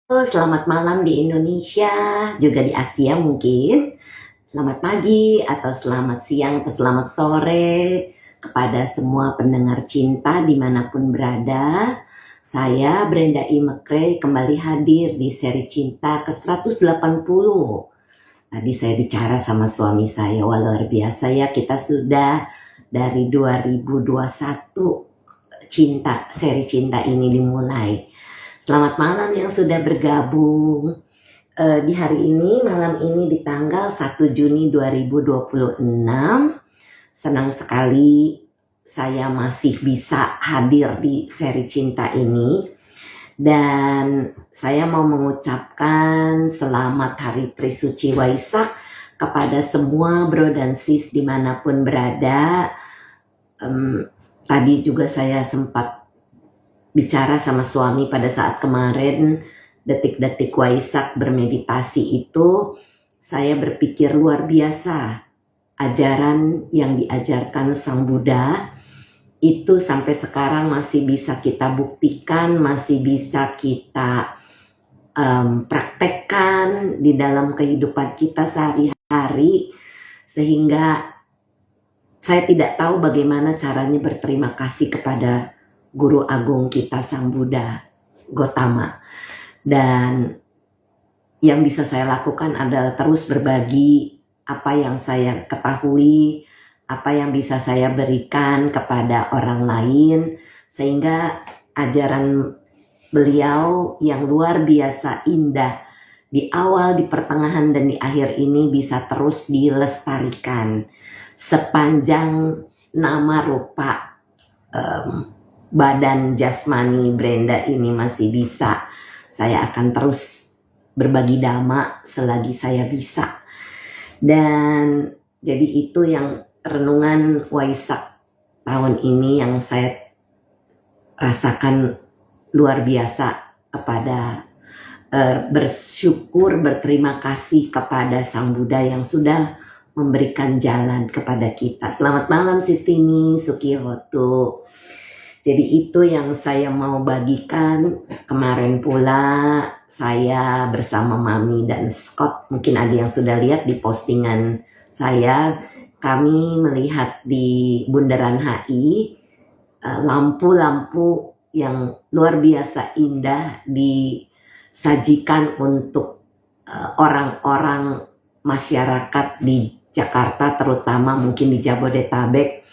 Selamat malam di Indonesia, juga di Asia mungkin. Selamat pagi atau selamat siang atau selamat sore kepada semua pendengar cinta dimanapun berada. Saya Brenda I. McRae kembali hadir di seri cinta ke-180. Tadi saya bicara sama suami saya, wah luar biasa ya, kita sudah dari 2021 seri cinta ini dimulai. Selamat malam yang sudah bergabung di hari ini, malam ini di tanggal 1 Juni 2026. Senang sekali saya masih bisa hadir di seri cinta ini. Dan saya mau mengucapkan selamat Hari Trisuci Waisak kepada semua bro dan sis dimanapun berada. Tadi juga saya sempat bicara sama suami pada saat kemarin detik-detik Waisak bermeditasi itu, saya berpikir luar biasa ajaran yang diajarkan Sang Buddha itu sampai sekarang masih bisa kita buktikan, masih bisa kita praktekkan di dalam kehidupan kita sehari-hari, sehingga saya tidak tahu bagaimana caranya berterima kasih kepada Guru Agung kita Sang Buddha Gotama. Dan yang bisa saya lakukan adalah terus berbagi apa yang saya ketahui, apa yang bisa saya berikan kepada orang lain, sehingga ajaran beliau yang luar biasa indah di awal, di pertengahan, dan di akhir ini bisa terus dilestarikan sepanjang nama rupa badan jasmani Brenda ini masih bisa. Saya akan terus berbagi dhamma selagi saya bisa. Dan jadi itu yang renungan Waisak tahun ini yang saya rasakan luar biasa kepada bersyukur, berterima kasih kepada Sang Buddha yang sudah memberikan jalan kepada kita. Selamat malam Sistini Sukihoto. Jadi itu yang saya mau bagikan. Kemarin pula saya bersama Mami dan Scott, mungkin ada yang sudah lihat di postingan saya, kami melihat di Bundaran HI lampu-lampu yang luar biasa indah disajikan untuk orang-orang masyarakat di Jakarta, terutama mungkin di Jabodetabek.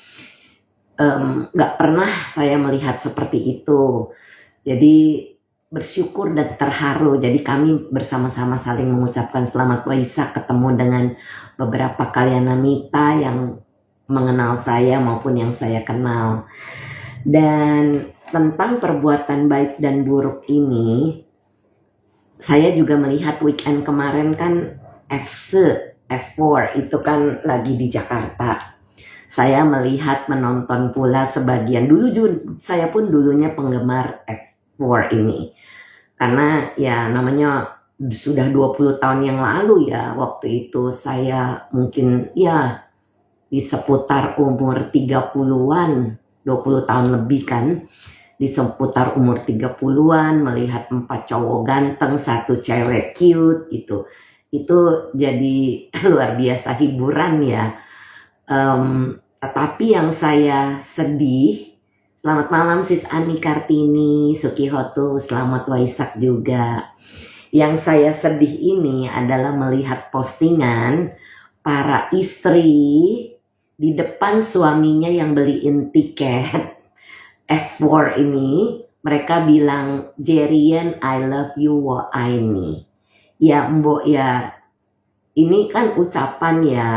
Gak pernah saya melihat seperti itu. Jadi bersyukur dan terharu. Jadi kami bersama-sama saling mengucapkan selamat Waisak, ketemu dengan beberapa kalyanamita yang mengenal saya maupun yang saya kenal. Dan tentang perbuatan baik dan buruk ini, saya juga melihat weekend kemarin kan F4 itu kan lagi di Jakarta. Saya melihat, menonton pula sebagian. Saya pun dulunya penggemar F4 ini. Karena ya namanya sudah 20 tahun yang lalu ya. Waktu itu saya mungkin ya di seputar umur 30-an. 20 tahun lebih kan. Di seputar umur 30-an melihat 4 cowok ganteng, 1 cewek cute gitu. Itu jadi luar biasa hiburan ya. Tetapi yang saya sedih, selamat malam Sis Ani Kartini Sukihoto, selamat Waisak juga. Yang saya sedih ini adalah melihat postingan para istri di depan suaminya yang beliin tiket F4 ini. Mereka bilang, Jerian I love you wa ini. Ya mbok ya, ini kan ucapan ya,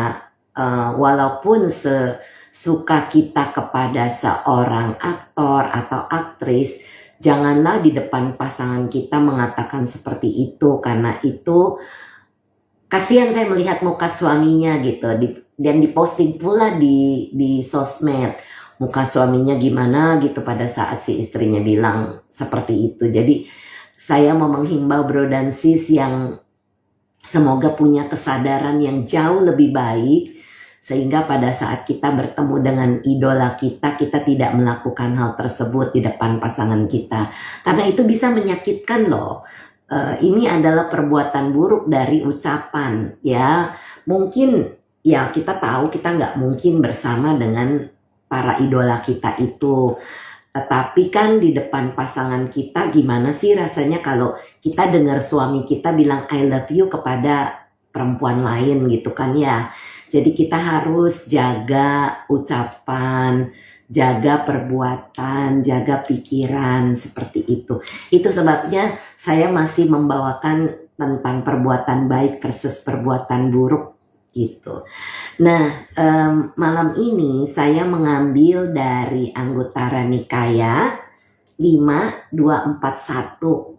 walaupun sesuka kita kepada seorang aktor atau aktris, janganlah di depan pasangan kita mengatakan seperti itu, karena itu kasihan saya melihat muka suaminya gitu, dan diposting pula di sosmed muka suaminya gimana gitu pada saat si istrinya bilang seperti itu. Jadi saya mau menghimbau bro dan sis yang semoga punya kesadaran yang jauh lebih baik, sehingga pada saat kita bertemu dengan idola kita, kita tidak melakukan hal tersebut di depan pasangan kita. Karena itu bisa menyakitkan loh. Ini adalah perbuatan buruk dari ucapan, ya. Mungkin ya kita tahu kita nggak mungkin bersama dengan para idola kita itu. Tetapi kan di depan pasangan kita gimana sih rasanya kalau kita dengar suami kita bilang I love you kepada perempuan lain gitu kan ya. Jadi kita harus jaga ucapan, jaga perbuatan, jaga pikiran seperti itu. Itu sebabnya saya masih membawakan tentang perbuatan baik versus perbuatan buruk gitu. Nah, malam ini saya mengambil dari Anguttara Nikaya 5241.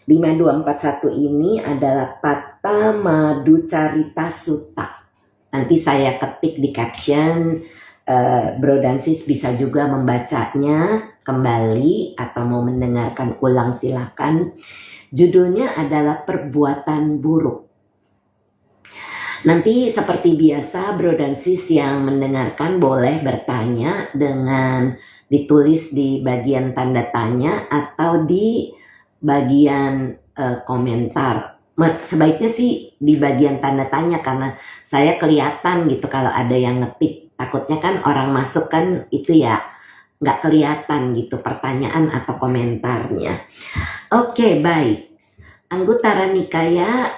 5241 ini adalah Pattamaducarita Sutta. Nanti saya ketik di caption, Bro dan Sis bisa juga membacanya kembali atau mau mendengarkan ulang silakan. Judulnya adalah Perbuatan Buruk. Nanti seperti biasa Bro dan Sis yang mendengarkan boleh bertanya dengan ditulis di bagian tanda tanya atau di bagian komentar. Sebaiknya sih di bagian tanda tanya karena saya kelihatan gitu kalau ada yang ngetik. Takutnya kan orang masuk kan itu ya nggak kelihatan gitu pertanyaan atau komentarnya. Oke, baik. Anguttara Nikaya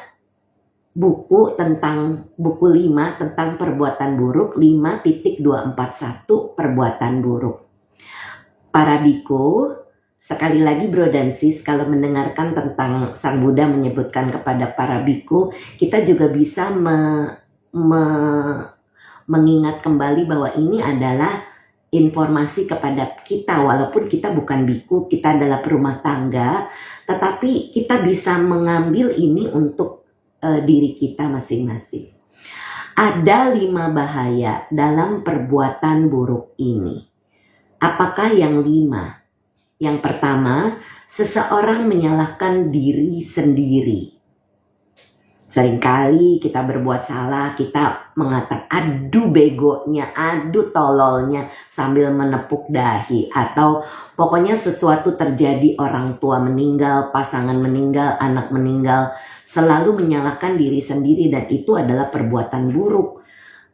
buku 5 tentang perbuatan buruk 5.241 perbuatan buruk. Para biku, sekali lagi Bro dan Sis, kalau mendengarkan tentang Sang Buddha menyebutkan kepada para biku, kita juga bisa mengingat kembali bahwa ini adalah informasi kepada kita, walaupun kita bukan biku, kita adalah perumah tangga, tetapi kita bisa mengambil ini untuk diri kita masing-masing. Ada 5 bahaya dalam perbuatan buruk ini. Apakah yang 5? Yang pertama, seseorang menyalahkan diri sendiri. Seringkali kita berbuat salah, kita mengatakan aduh begonya, aduh tololnya sambil menepuk dahi. Atau pokoknya sesuatu terjadi, orang tua meninggal, pasangan meninggal, anak meninggal, selalu menyalahkan diri sendiri dan itu adalah perbuatan buruk.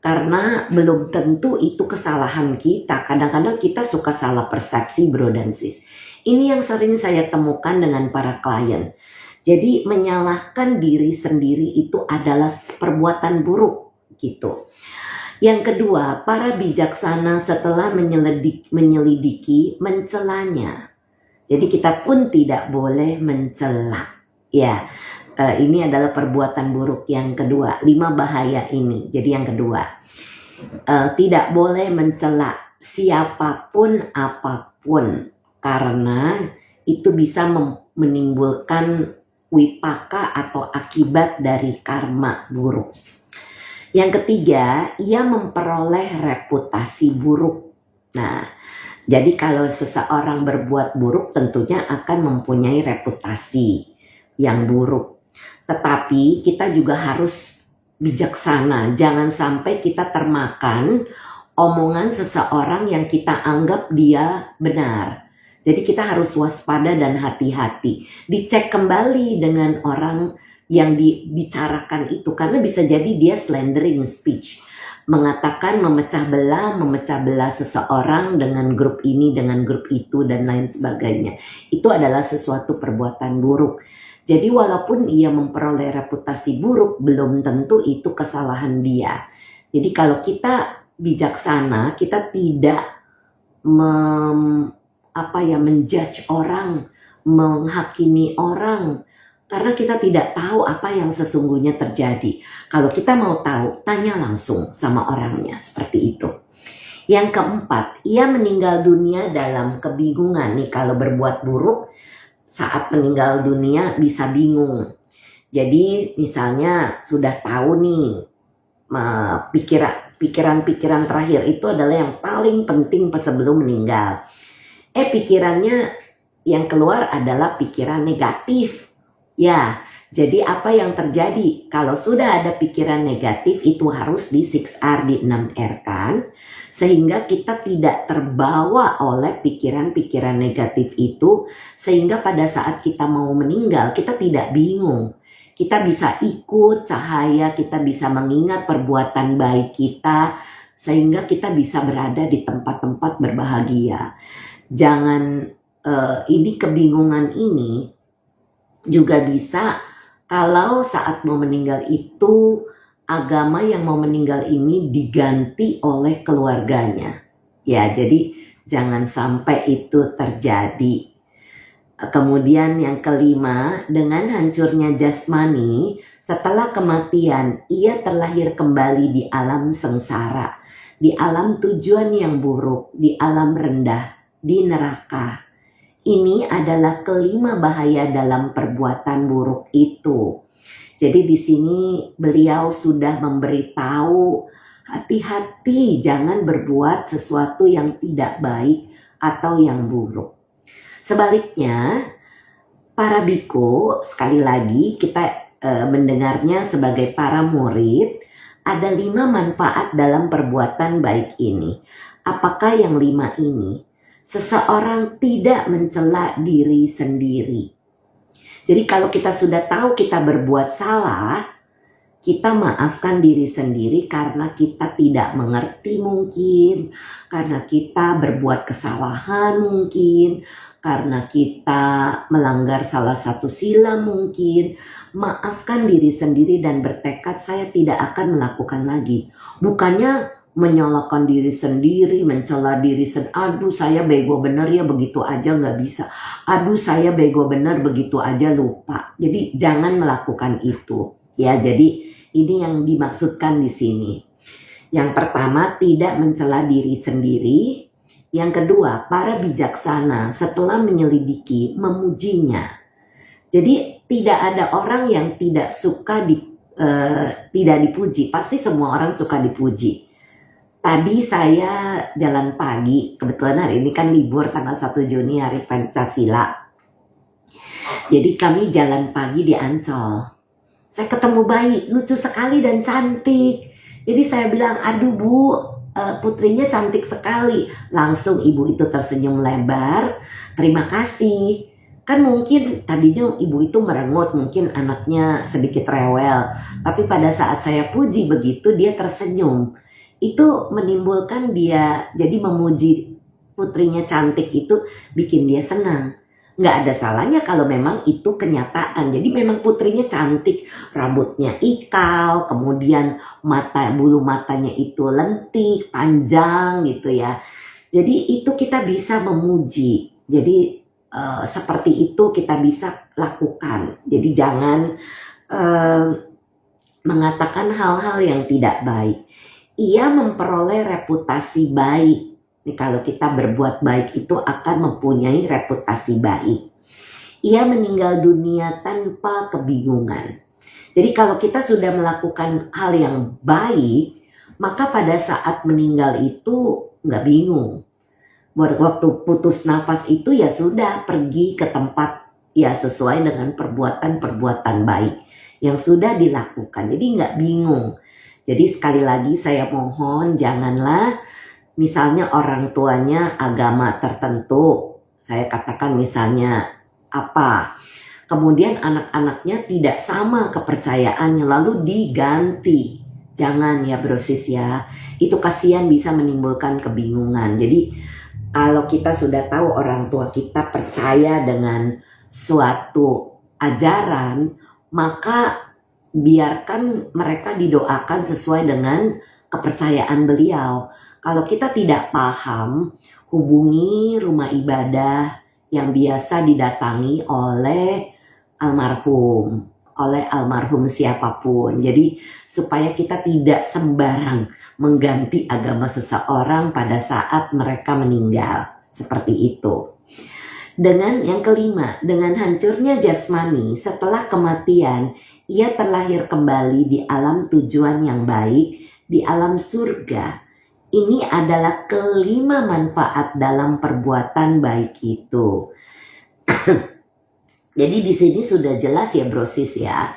Karena belum tentu itu kesalahan kita. Kadang-kadang kita suka salah persepsi Bro dan Sis. Ini yang sering saya temukan dengan para klien. Jadi menyalahkan diri sendiri itu adalah perbuatan buruk gitu. Yang kedua, para bijaksana setelah menyelidiki mencelanya. Jadi kita pun tidak boleh mencela. Ya, ini adalah perbuatan buruk yang kedua. 5 bahaya ini. Jadi yang kedua, tidak boleh mencela siapapun apapun karena itu bisa menimbulkan wipaka atau akibat dari karma buruk. Yang ketiga, ia memperoleh reputasi buruk. Nah, jadi kalau seseorang berbuat buruk tentunya akan mempunyai reputasi yang buruk. Tetapi kita juga harus bijaksana. Jangan sampai kita termakan omongan seseorang yang kita anggap dia benar. Jadi kita harus waspada dan hati-hati. Dicek kembali dengan orang yang dibicarakan itu. Karena bisa jadi dia slandering speech. Mengatakan memecah belah seseorang dengan grup ini, dengan grup itu, dan lain sebagainya. Itu adalah sesuatu perbuatan buruk. Jadi walaupun ia memperoleh reputasi buruk, belum tentu itu kesalahan dia. Jadi kalau kita bijaksana, kita tidak menjudge orang, menghakimi orang, karena kita tidak tahu apa yang sesungguhnya terjadi. Kalau kita mau tahu, tanya langsung sama orangnya, seperti itu. Yang keempat, ia meninggal dunia dalam kebingungan. Nih kalau berbuat buruk, saat meninggal dunia bisa bingung. Jadi misalnya sudah tahu nih, pikiran-pikiran terakhir itu adalah yang paling penting sebelum meninggal. Pikirannya yang keluar adalah pikiran negatif. Ya, Jadi apa yang terjadi kalau sudah ada pikiran negatif itu harus di 6R, di 6R kan, sehingga kita tidak terbawa oleh pikiran-pikiran negatif itu, sehingga pada saat kita mau meninggal kita tidak bingung. Kita bisa ikut cahaya, kita bisa mengingat perbuatan baik kita, sehingga kita bisa berada di tempat-tempat berbahagia. Jangan ini kebingungan ini juga bisa kalau saat mau meninggal itu agama yang mau meninggal ini diganti oleh keluarganya. Ya, jadi jangan sampai itu terjadi. Kemudian yang kelima, dengan hancurnya jasmani, setelah kematian ia terlahir kembali di alam sengsara, di alam tujuan yang buruk, di alam rendah, di neraka. Ini adalah kelima bahaya dalam perbuatan buruk itu. Jadi di sini beliau sudah memberitahu hati-hati jangan berbuat sesuatu yang tidak baik atau yang buruk. Sebaliknya, para biku, sekali lagi kita mendengarnya sebagai para murid, ada 5 manfaat dalam perbuatan baik ini. Apakah yang 5 ini? Seseorang tidak mencela diri sendiri. Jadi kalau kita sudah tahu kita berbuat salah, kita maafkan diri sendiri karena kita tidak mengerti mungkin, karena kita berbuat kesalahan mungkin, karena kita melanggar salah satu sila mungkin. Maafkan diri sendiri dan bertekad saya tidak akan melakukan lagi. Bukannya menyalahkan diri sendiri, mencela diri sendiri. Aduh saya bego bener ya, begitu aja gak bisa. Aduh saya bego bener, begitu aja lupa. Jadi jangan melakukan itu. Ya, jadi ini yang dimaksudkan di sini. Yang pertama, tidak mencela diri sendiri. Yang kedua, para bijaksana setelah menyelidiki memujinya. Jadi tidak ada orang yang tidak suka tidak dipuji. Pasti semua orang suka dipuji. Tadi saya jalan pagi, kebetulan hari ini kan libur tanggal 1 Juni hari Pancasila. Jadi kami jalan pagi di Ancol. Saya ketemu bayi, lucu sekali dan cantik. Jadi saya bilang, aduh Bu, putrinya cantik sekali. Langsung ibu itu tersenyum lebar, terima kasih. Kan mungkin tadinya ibu itu merengut, mungkin anaknya sedikit rewel. Tapi pada saat saya puji begitu, dia tersenyum. Itu menimbulkan dia, jadi memuji putrinya cantik itu bikin dia senang. Nggak ada salahnya kalau memang itu kenyataan. Jadi memang putrinya cantik, rambutnya ikal, kemudian bulu matanya itu lentik, panjang gitu ya. Jadi itu kita bisa memuji. Jadi seperti itu kita bisa lakukan. Jadi jangan mengatakan hal-hal yang tidak baik. Ia memperoleh reputasi baik. Nih, kalau kita berbuat baik itu akan mempunyai reputasi baik. Ia meninggal dunia tanpa kebingungan. Jadi kalau kita sudah melakukan hal yang baik, maka pada saat meninggal itu nggak bingung. Waktu putus nafas itu ya sudah pergi ke tempat ya sesuai dengan perbuatan-perbuatan baik yang sudah dilakukan. Jadi nggak bingung. Jadi sekali lagi saya mohon janganlah misalnya orang tuanya agama tertentu, saya katakan misalnya apa, kemudian anak-anaknya tidak sama kepercayaannya lalu diganti. Jangan ya brosis ya, itu kasihan bisa menimbulkan kebingungan. Jadi kalau kita sudah tahu orang tua kita percaya dengan suatu ajaran, maka biarkan mereka didoakan sesuai dengan kepercayaan beliau. Kalau kita tidak paham, hubungi rumah ibadah yang biasa didatangi oleh almarhum siapapun. Jadi supaya kita tidak sembarang mengganti agama seseorang pada saat mereka meninggal. Seperti itu. Dengan yang kelima, dengan hancurnya jasmani setelah kematian, ia terlahir kembali di alam tujuan yang baik, di alam surga. Ini adalah kelima manfaat dalam perbuatan baik itu. Jadi di sini sudah jelas ya brosis ya.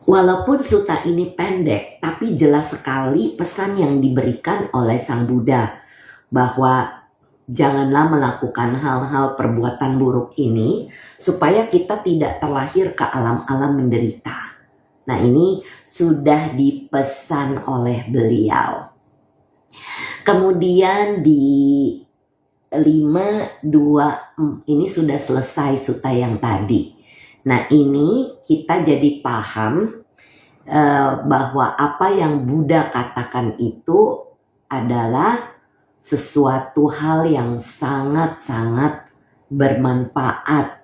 Walaupun sutta ini pendek, tapi jelas sekali pesan yang diberikan oleh Sang Buddha bahwa janganlah melakukan hal-hal perbuatan buruk ini supaya kita tidak terlahir ke alam-alam menderita. Nah, ini sudah dipesan oleh beliau. Kemudian di 5.2 ini sudah selesai sutta yang tadi. Nah, ini kita jadi paham bahwa apa yang Buddha katakan itu adalah sesuatu hal yang sangat-sangat bermanfaat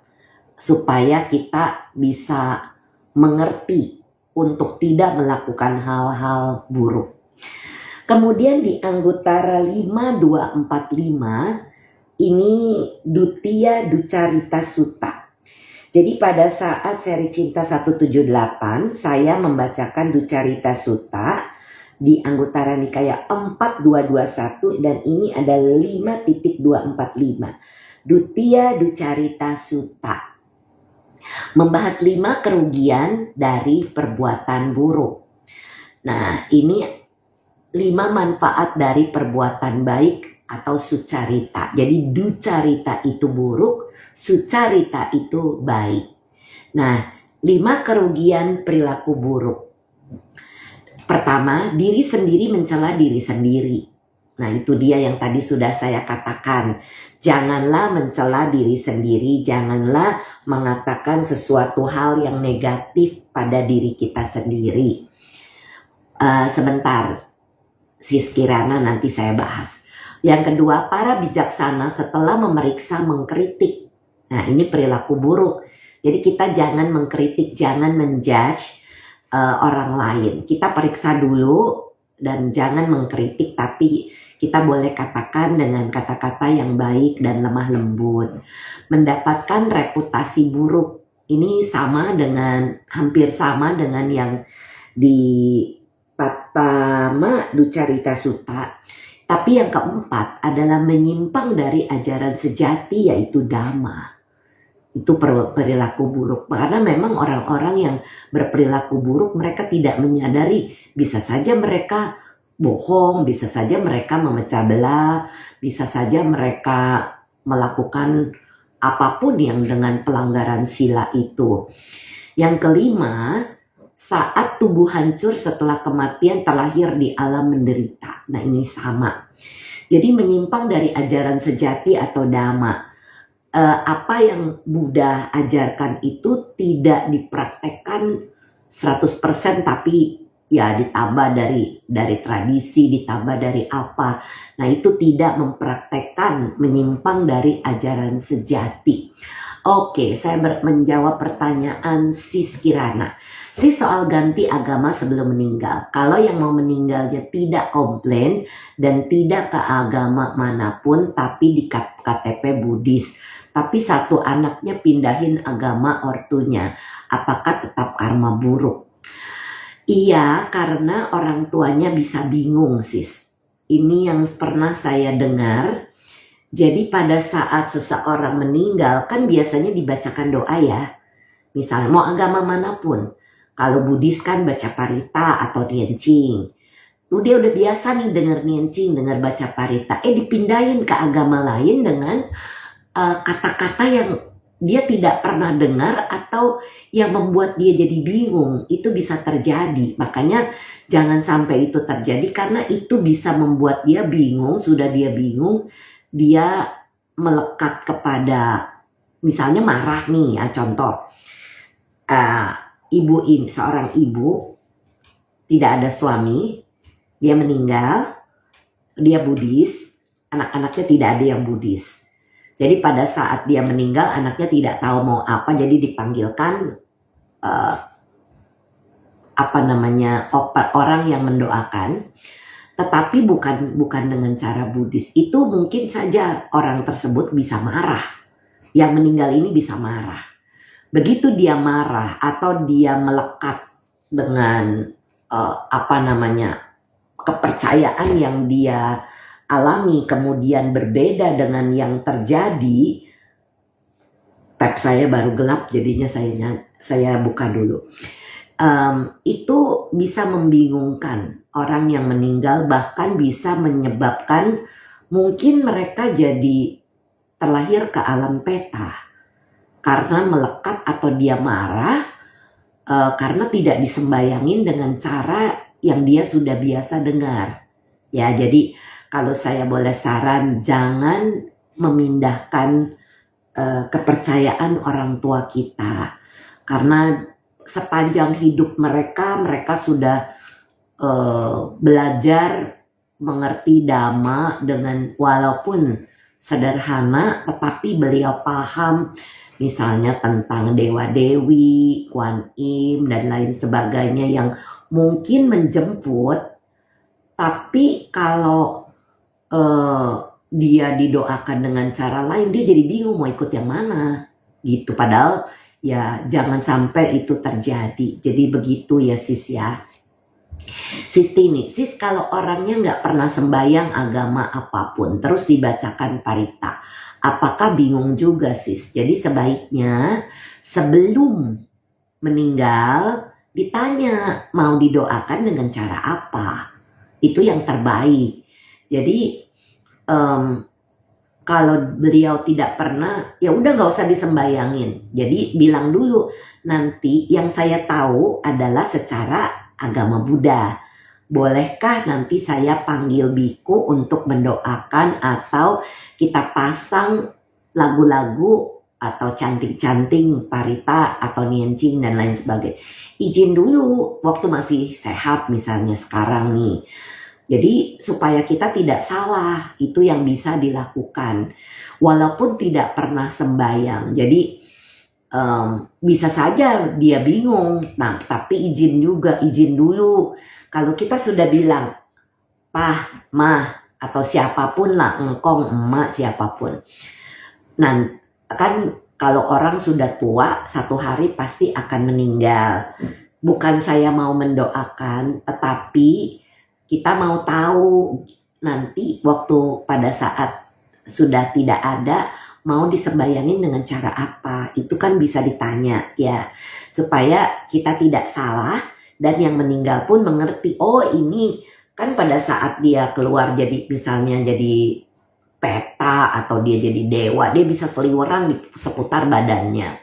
supaya kita bisa mengerti untuk tidak melakukan hal-hal buruk. Kemudian di Anguttara 5245 ini Duttiya Duccarita Sutta. Jadi pada saat seri Cinta 178 saya membacakan Duccarita Sutta di Anguttara Nikaya 4221 dan ini ada 5.245. Duttiya Duccarita Sutta membahas 5 kerugian dari perbuatan buruk. Nah, ini 5 manfaat dari perbuatan baik atau sucarita. Jadi ducarita itu buruk, sucarita itu baik. Nah, 5 kerugian perilaku buruk. Pertama, diri sendiri mencela diri sendiri. Nah, itu dia yang tadi sudah saya katakan. Janganlah mencela diri sendiri, janganlah mengatakan sesuatu hal yang negatif pada diri kita sendiri. Sebentar, Sis Kirana nanti saya bahas. Yang kedua, para bijaksana setelah memeriksa mengkritik. Nah, ini perilaku buruk. Jadi kita jangan mengkritik, jangan menjudge orang lain. Kita periksa dulu dan jangan mengkritik, tapi kita boleh katakan dengan kata-kata yang baik dan lemah lembut. Mendapatkan reputasi buruk. Ini hampir sama dengan yang di Patama Duccarita Sutta. Tapi yang keempat adalah menyimpang dari ajaran sejati yaitu Dhamma. Itu perilaku buruk. Karena memang orang-orang yang berperilaku buruk mereka tidak menyadari. Bisa saja mereka bohong, bisa saja mereka memecah belah, bisa saja mereka melakukan apapun yang dengan pelanggaran sila itu. Yang kelima, saat tubuh hancur setelah kematian terlahir di alam menderita. Nah, ini sama. Jadi menyimpang dari ajaran sejati atau Dhamma. Apa yang Buddha ajarkan itu tidak dipraktekkan 100% tapi ya ditambah dari tradisi, ditambah dari apa. Nah, itu tidak mempraktekkan menyimpang dari ajaran sejati. Oke, saya menjawab pertanyaan Sis Kirana. Sis soal ganti agama sebelum meninggal. Kalau yang mau meninggalnya tidak komplain dan tidak ke agama manapun tapi di KTP Buddhis. Tapi satu anaknya pindahin agama ortunya. Apakah tetap karma buruk? Iya, karena orang tuanya bisa bingung, Sis. Ini yang pernah saya dengar. Jadi pada saat seseorang meninggal kan biasanya dibacakan doa ya. Misalnya mau agama manapun. Kalau Buddhis kan baca parita atau niancing. Dia udah biasa nih denger niancing, denger baca parita. Dipindahin ke agama lain dengan kata-kata yang dia tidak pernah dengar atau yang membuat dia jadi bingung. Itu bisa terjadi. Makanya jangan sampai itu terjadi karena itu bisa membuat dia bingung. Sudah dia bingung, dia melekat kepada misalnya marah nih ya, contoh seorang ibu tidak ada suami, dia meninggal, dia Buddhis, anak-anaknya tidak ada yang Buddhis. Jadi pada saat dia meninggal anaknya tidak tahu mau apa, jadi dipanggilkan orang yang mendoakan. Tetapi bukan dengan cara Buddhis. Itu mungkin saja orang tersebut bisa marah. Yang meninggal ini bisa marah. Begitu dia marah atau dia melekat dengan kepercayaan yang dia alami kemudian berbeda dengan yang terjadi, tab saya baru gelap, jadinya saya buka dulu. Itu bisa membingungkan orang yang meninggal, bahkan bisa menyebabkan mungkin mereka jadi terlahir ke alam peta karena melekat atau dia marah karena tidak disembayangin dengan cara yang dia sudah biasa dengar. Ya, jadi kalau saya boleh saran, jangan memindahkan kepercayaan orang tua kita, karena sepanjang hidup mereka sudah belajar mengerti Dhamma dengan walaupun sederhana, tetapi beliau paham misalnya tentang dewa-dewi, Kuan Im dan lain sebagainya yang mungkin menjemput, tapi kalau dia didoakan dengan cara lain, dia jadi bingung mau ikut yang mana gitu. Padahal ya jangan sampai itu terjadi. Jadi begitu ya sis ya. Sis Tini, sis kalau orangnya nggak pernah sembahyang agama apapun, terus dibacakan parita, apakah bingung juga sis? Jadi sebaiknya sebelum meninggal ditanya mau didoakan dengan cara apa, itu yang terbaik. Jadi kalau beliau tidak pernah, ya udah nggak usah disembayangin. Jadi bilang dulu, nanti yang saya tahu adalah secara agama Buddha. Bolehkah nanti saya panggil biku untuk mendoakan atau kita pasang lagu-lagu atau canting-canting parita atau niancing dan lain sebagainya. Izin dulu waktu masih sehat misalnya sekarang nih. Jadi supaya kita tidak salah, itu yang bisa dilakukan. Walaupun tidak pernah sembahyang. Jadi bisa saja dia bingung. Nah, tapi izin dulu. Kalau kita sudah bilang, Pah, Mah, atau siapapun lah, engkong, emak, siapapun. Nah, kan kalau orang sudah tua, satu hari pasti akan meninggal. Bukan saya mau mendoakan, tetapi kita mau tahu nanti waktu pada saat sudah tidak ada, mau disembayangin dengan cara apa. Itu kan bisa ditanya ya, supaya kita tidak salah. Dan yang meninggal pun mengerti, oh ini kan pada saat dia keluar jadi misalnya jadi peta atau dia jadi dewa, dia bisa seliweran di seputar badannya.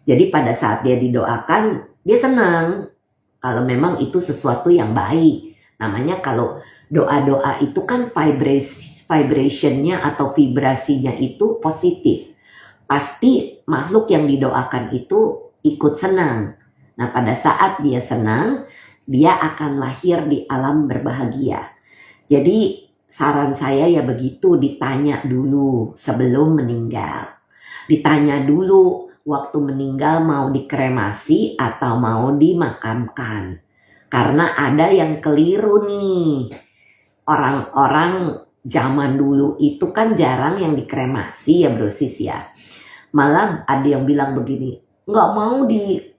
Jadi pada saat dia didoakan, dia senang kalau memang itu sesuatu yang baik. Namanya kalau doa-doa itu kan vibrationnya atau vibrasinya itu positif. Pasti makhluk yang didoakan itu ikut senang. Nah, pada saat dia senang, dia akan lahir di alam berbahagia. Jadi saran saya ya begitu, ditanya dulu sebelum meninggal. Ditanya dulu waktu meninggal mau dikremasi atau mau dimakamkan. Karena ada yang keliru nih. Orang-orang zaman dulu itu kan jarang yang dikremasi ya bro sis ya. Malah ada yang bilang begini, nggak mau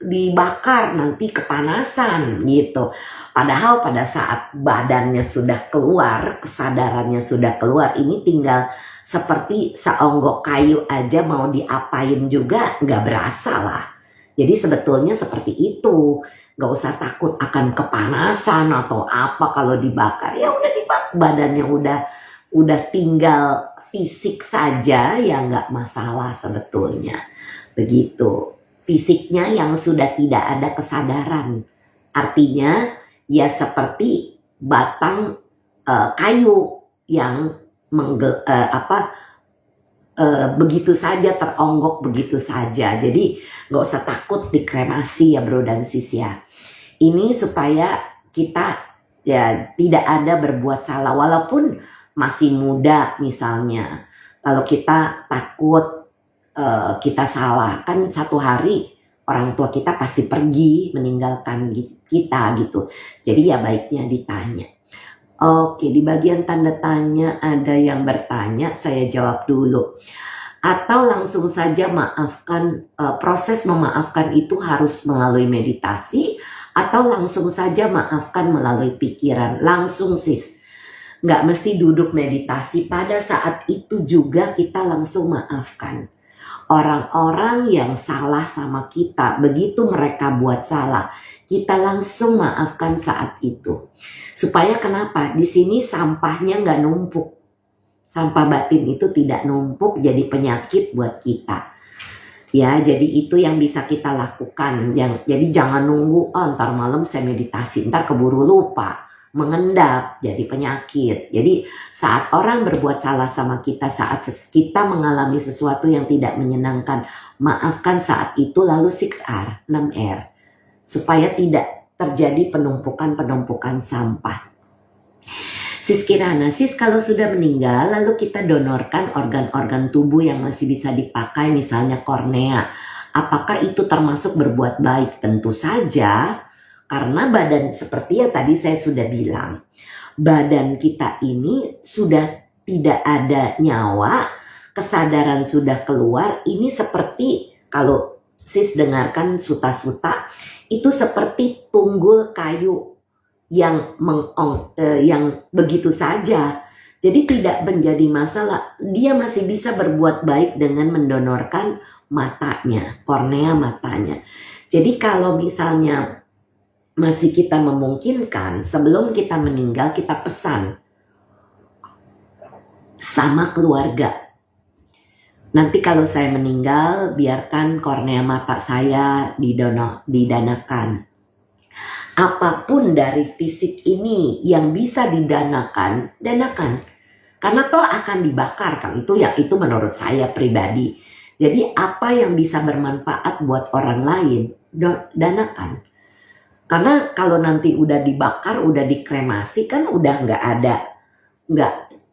dibakar nanti kepanasan gitu. Padahal pada saat badannya sudah keluar, kesadarannya sudah keluar, ini tinggal seperti seonggok kayu aja mau diapain juga nggak berasa lah. Jadi sebetulnya seperti itu, nggak usah takut akan kepanasan atau apa kalau dibakar. Ya udah dibakar, badannya udah tinggal fisik saja ya nggak masalah sebetulnya. Begitu. Fisiknya yang sudah tidak ada kesadaran, artinya ya seperti batang kayu yang begitu saja teronggok begitu saja. Jadi nggak usah takut dikremasi ya bro dan sis ya. Ini supaya kita ya tidak ada berbuat salah walaupun masih muda misalnya. Kalau kita takut kita salah, kan satu hari orang tua kita pasti pergi meninggalkan kita gitu. Jadi ya baiknya ditanya. Oke, di bagian tanda tanya ada yang bertanya, saya jawab dulu. Atau langsung saja maafkan, proses memaafkan itu harus melalui meditasi atau langsung saja maafkan melalui pikiran. Langsung sis, nggak mesti duduk meditasi, pada saat itu juga kita langsung maafkan. Orang-orang yang salah sama kita, begitu mereka buat salah, kita langsung maafkan saat itu. Supaya kenapa? Di sini sampahnya nggak numpuk. Sampah batin itu tidak numpuk jadi penyakit buat kita. Ya, jadi itu yang bisa kita lakukan. Jadi jangan nunggu, ntar malam saya meditasi, ntar keburu lupa. Mengendap jadi penyakit. Jadi saat orang berbuat salah sama kita, saat kita mengalami sesuatu yang tidak menyenangkan, maafkan saat itu, lalu 6R, 6R, supaya tidak terjadi penumpukan sampah. Sis Kirana, sis kalau sudah meninggal lalu kita donorkan organ-organ tubuh yang masih bisa dipakai, misalnya kornea, apakah itu termasuk berbuat baik? Tentu saja. Karena badan, seperti yang tadi saya sudah bilang, badan kita ini sudah tidak ada nyawa, kesadaran sudah keluar. Ini seperti, kalau sis dengarkan suta-suta, itu seperti tunggul kayu yang begitu saja. Jadi tidak menjadi masalah. Dia masih bisa berbuat baik dengan mendonorkan matanya, kornea matanya. Jadi kalau misalnya masih kita memungkinkan, sebelum kita meninggal kita pesan sama keluarga. Nanti kalau saya meninggal, biarkan kornea mata saya didanakan. Apapun dari fisik ini yang bisa didanakan, danakan. Karena toh akan dibakar, kalau itu menurut saya pribadi. Jadi apa yang bisa bermanfaat buat orang lain, danakan. Karena kalau nanti udah dibakar, udah dikremasi, kan udah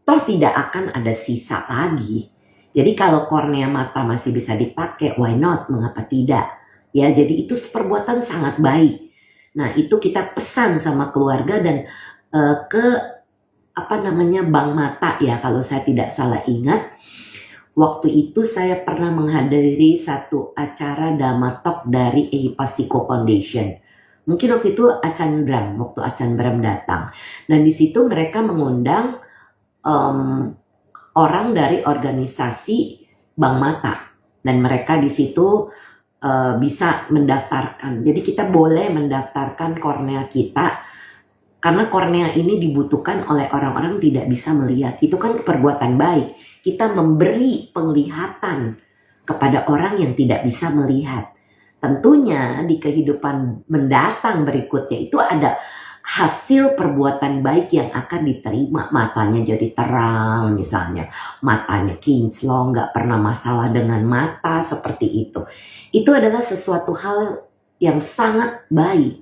toh tidak akan ada sisa lagi. Jadi kalau kornea mata masih bisa dipakai, why not? Mengapa tidak? Ya, jadi itu perbuatan sangat baik. Nah, itu kita pesan sama keluarga dan ke bank mata ya, kalau saya tidak salah ingat. Waktu itu saya pernah menghadiri satu acara Dhamma Talk dari Ehipasiko Foundation. Mungkin waktu itu Achan Bram datang. Dan di situ mereka mengundang orang dari organisasi Bank Mata. Dan mereka di situ bisa mendaftarkan. Jadi kita boleh mendaftarkan kornea kita. Karena kornea ini dibutuhkan oleh orang-orang tidak bisa melihat. Itu kan perbuatan baik. Kita memberi penglihatan kepada orang yang tidak bisa melihat. Tentunya di kehidupan mendatang berikutnya itu ada hasil perbuatan baik yang akan diterima. Matanya jadi terang misalnya, matanya kinclong, gak pernah masalah dengan mata seperti itu. Itu adalah sesuatu hal yang sangat baik.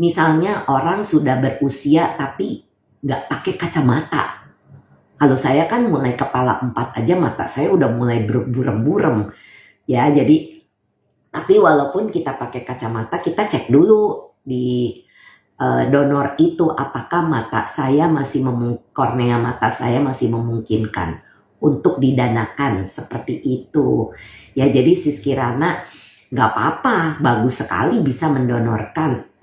Misalnya orang sudah berusia tapi gak pakai kacamata. Kalau saya kan mulai kepala 4 aja mata saya udah mulai burem-burem. Ya, jadi tapi walaupun kita pakai kacamata, kita cek dulu di donor itu apakah kornea mata saya masih memungkinkan untuk didanakan seperti itu. Ya, jadi sis Kirana nggak apa-apa, bagus sekali bisa mendonorkan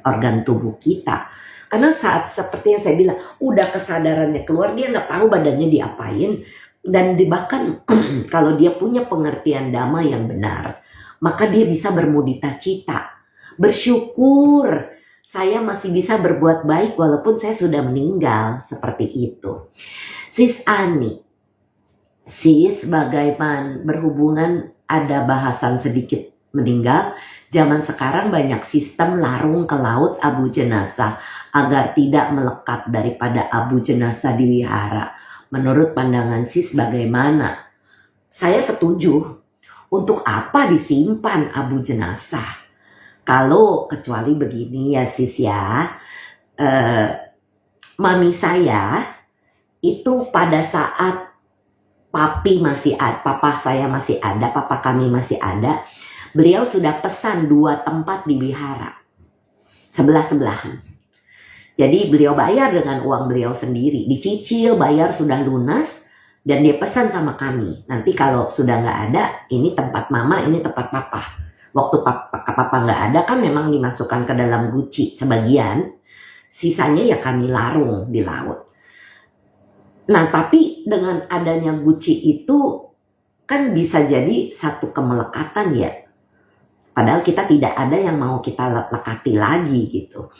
organ tubuh kita. Karena saat seperti yang saya bilang, udah kesadarannya keluar, dia nggak tahu badannya diapain. Dan bahkan kalau dia punya pengertian dhamma yang benar, maka dia bisa bermudita cita, bersyukur saya masih bisa berbuat baik walaupun saya sudah meninggal, seperti itu. Sis Ani, sis bagaimana berhubungan, ada bahasan sedikit meninggal. Zaman sekarang banyak sistem larung ke laut abu jenazah agar tidak melekat daripada abu jenazah di wihara. Menurut pandangan sis bagaimana? Saya setuju. Untuk apa disimpan abu jenazah? Kalau kecuali begini ya sis ya, mami saya itu pada saat papa kami masih ada, beliau sudah pesan 2 tempat di wihara, sebelah-sebelahan. Jadi beliau bayar dengan uang beliau sendiri, dicicil, bayar sudah lunas. Dan dia pesan sama kami, nanti kalau sudah nggak ada, ini tempat mama, ini tempat papa. Waktu papa nggak ada kan memang dimasukkan ke dalam guci sebagian, sisanya ya kami larung di laut. Nah tapi dengan adanya guci itu, kan bisa jadi satu kemelekatan ya. Padahal kita tidak ada yang mau kita lekati lagi gitu.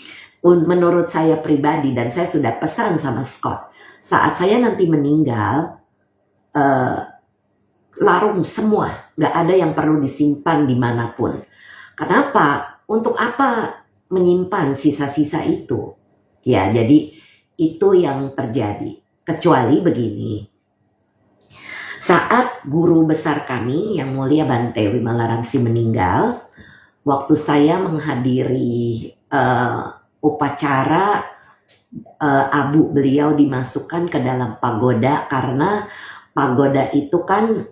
Menurut saya pribadi, dan saya sudah pesan sama Scott, saat saya nanti meninggal, larung semua, nggak ada yang perlu disimpan dimanapun. Kenapa? Untuk apa menyimpan sisa-sisa itu? Ya, jadi itu yang terjadi. Kecuali begini, saat guru besar kami yang mulia Bante Wimalarangsi meninggal, waktu saya menghadiri upacara abu beliau dimasukkan ke dalam pagoda, karena pagoda itu kan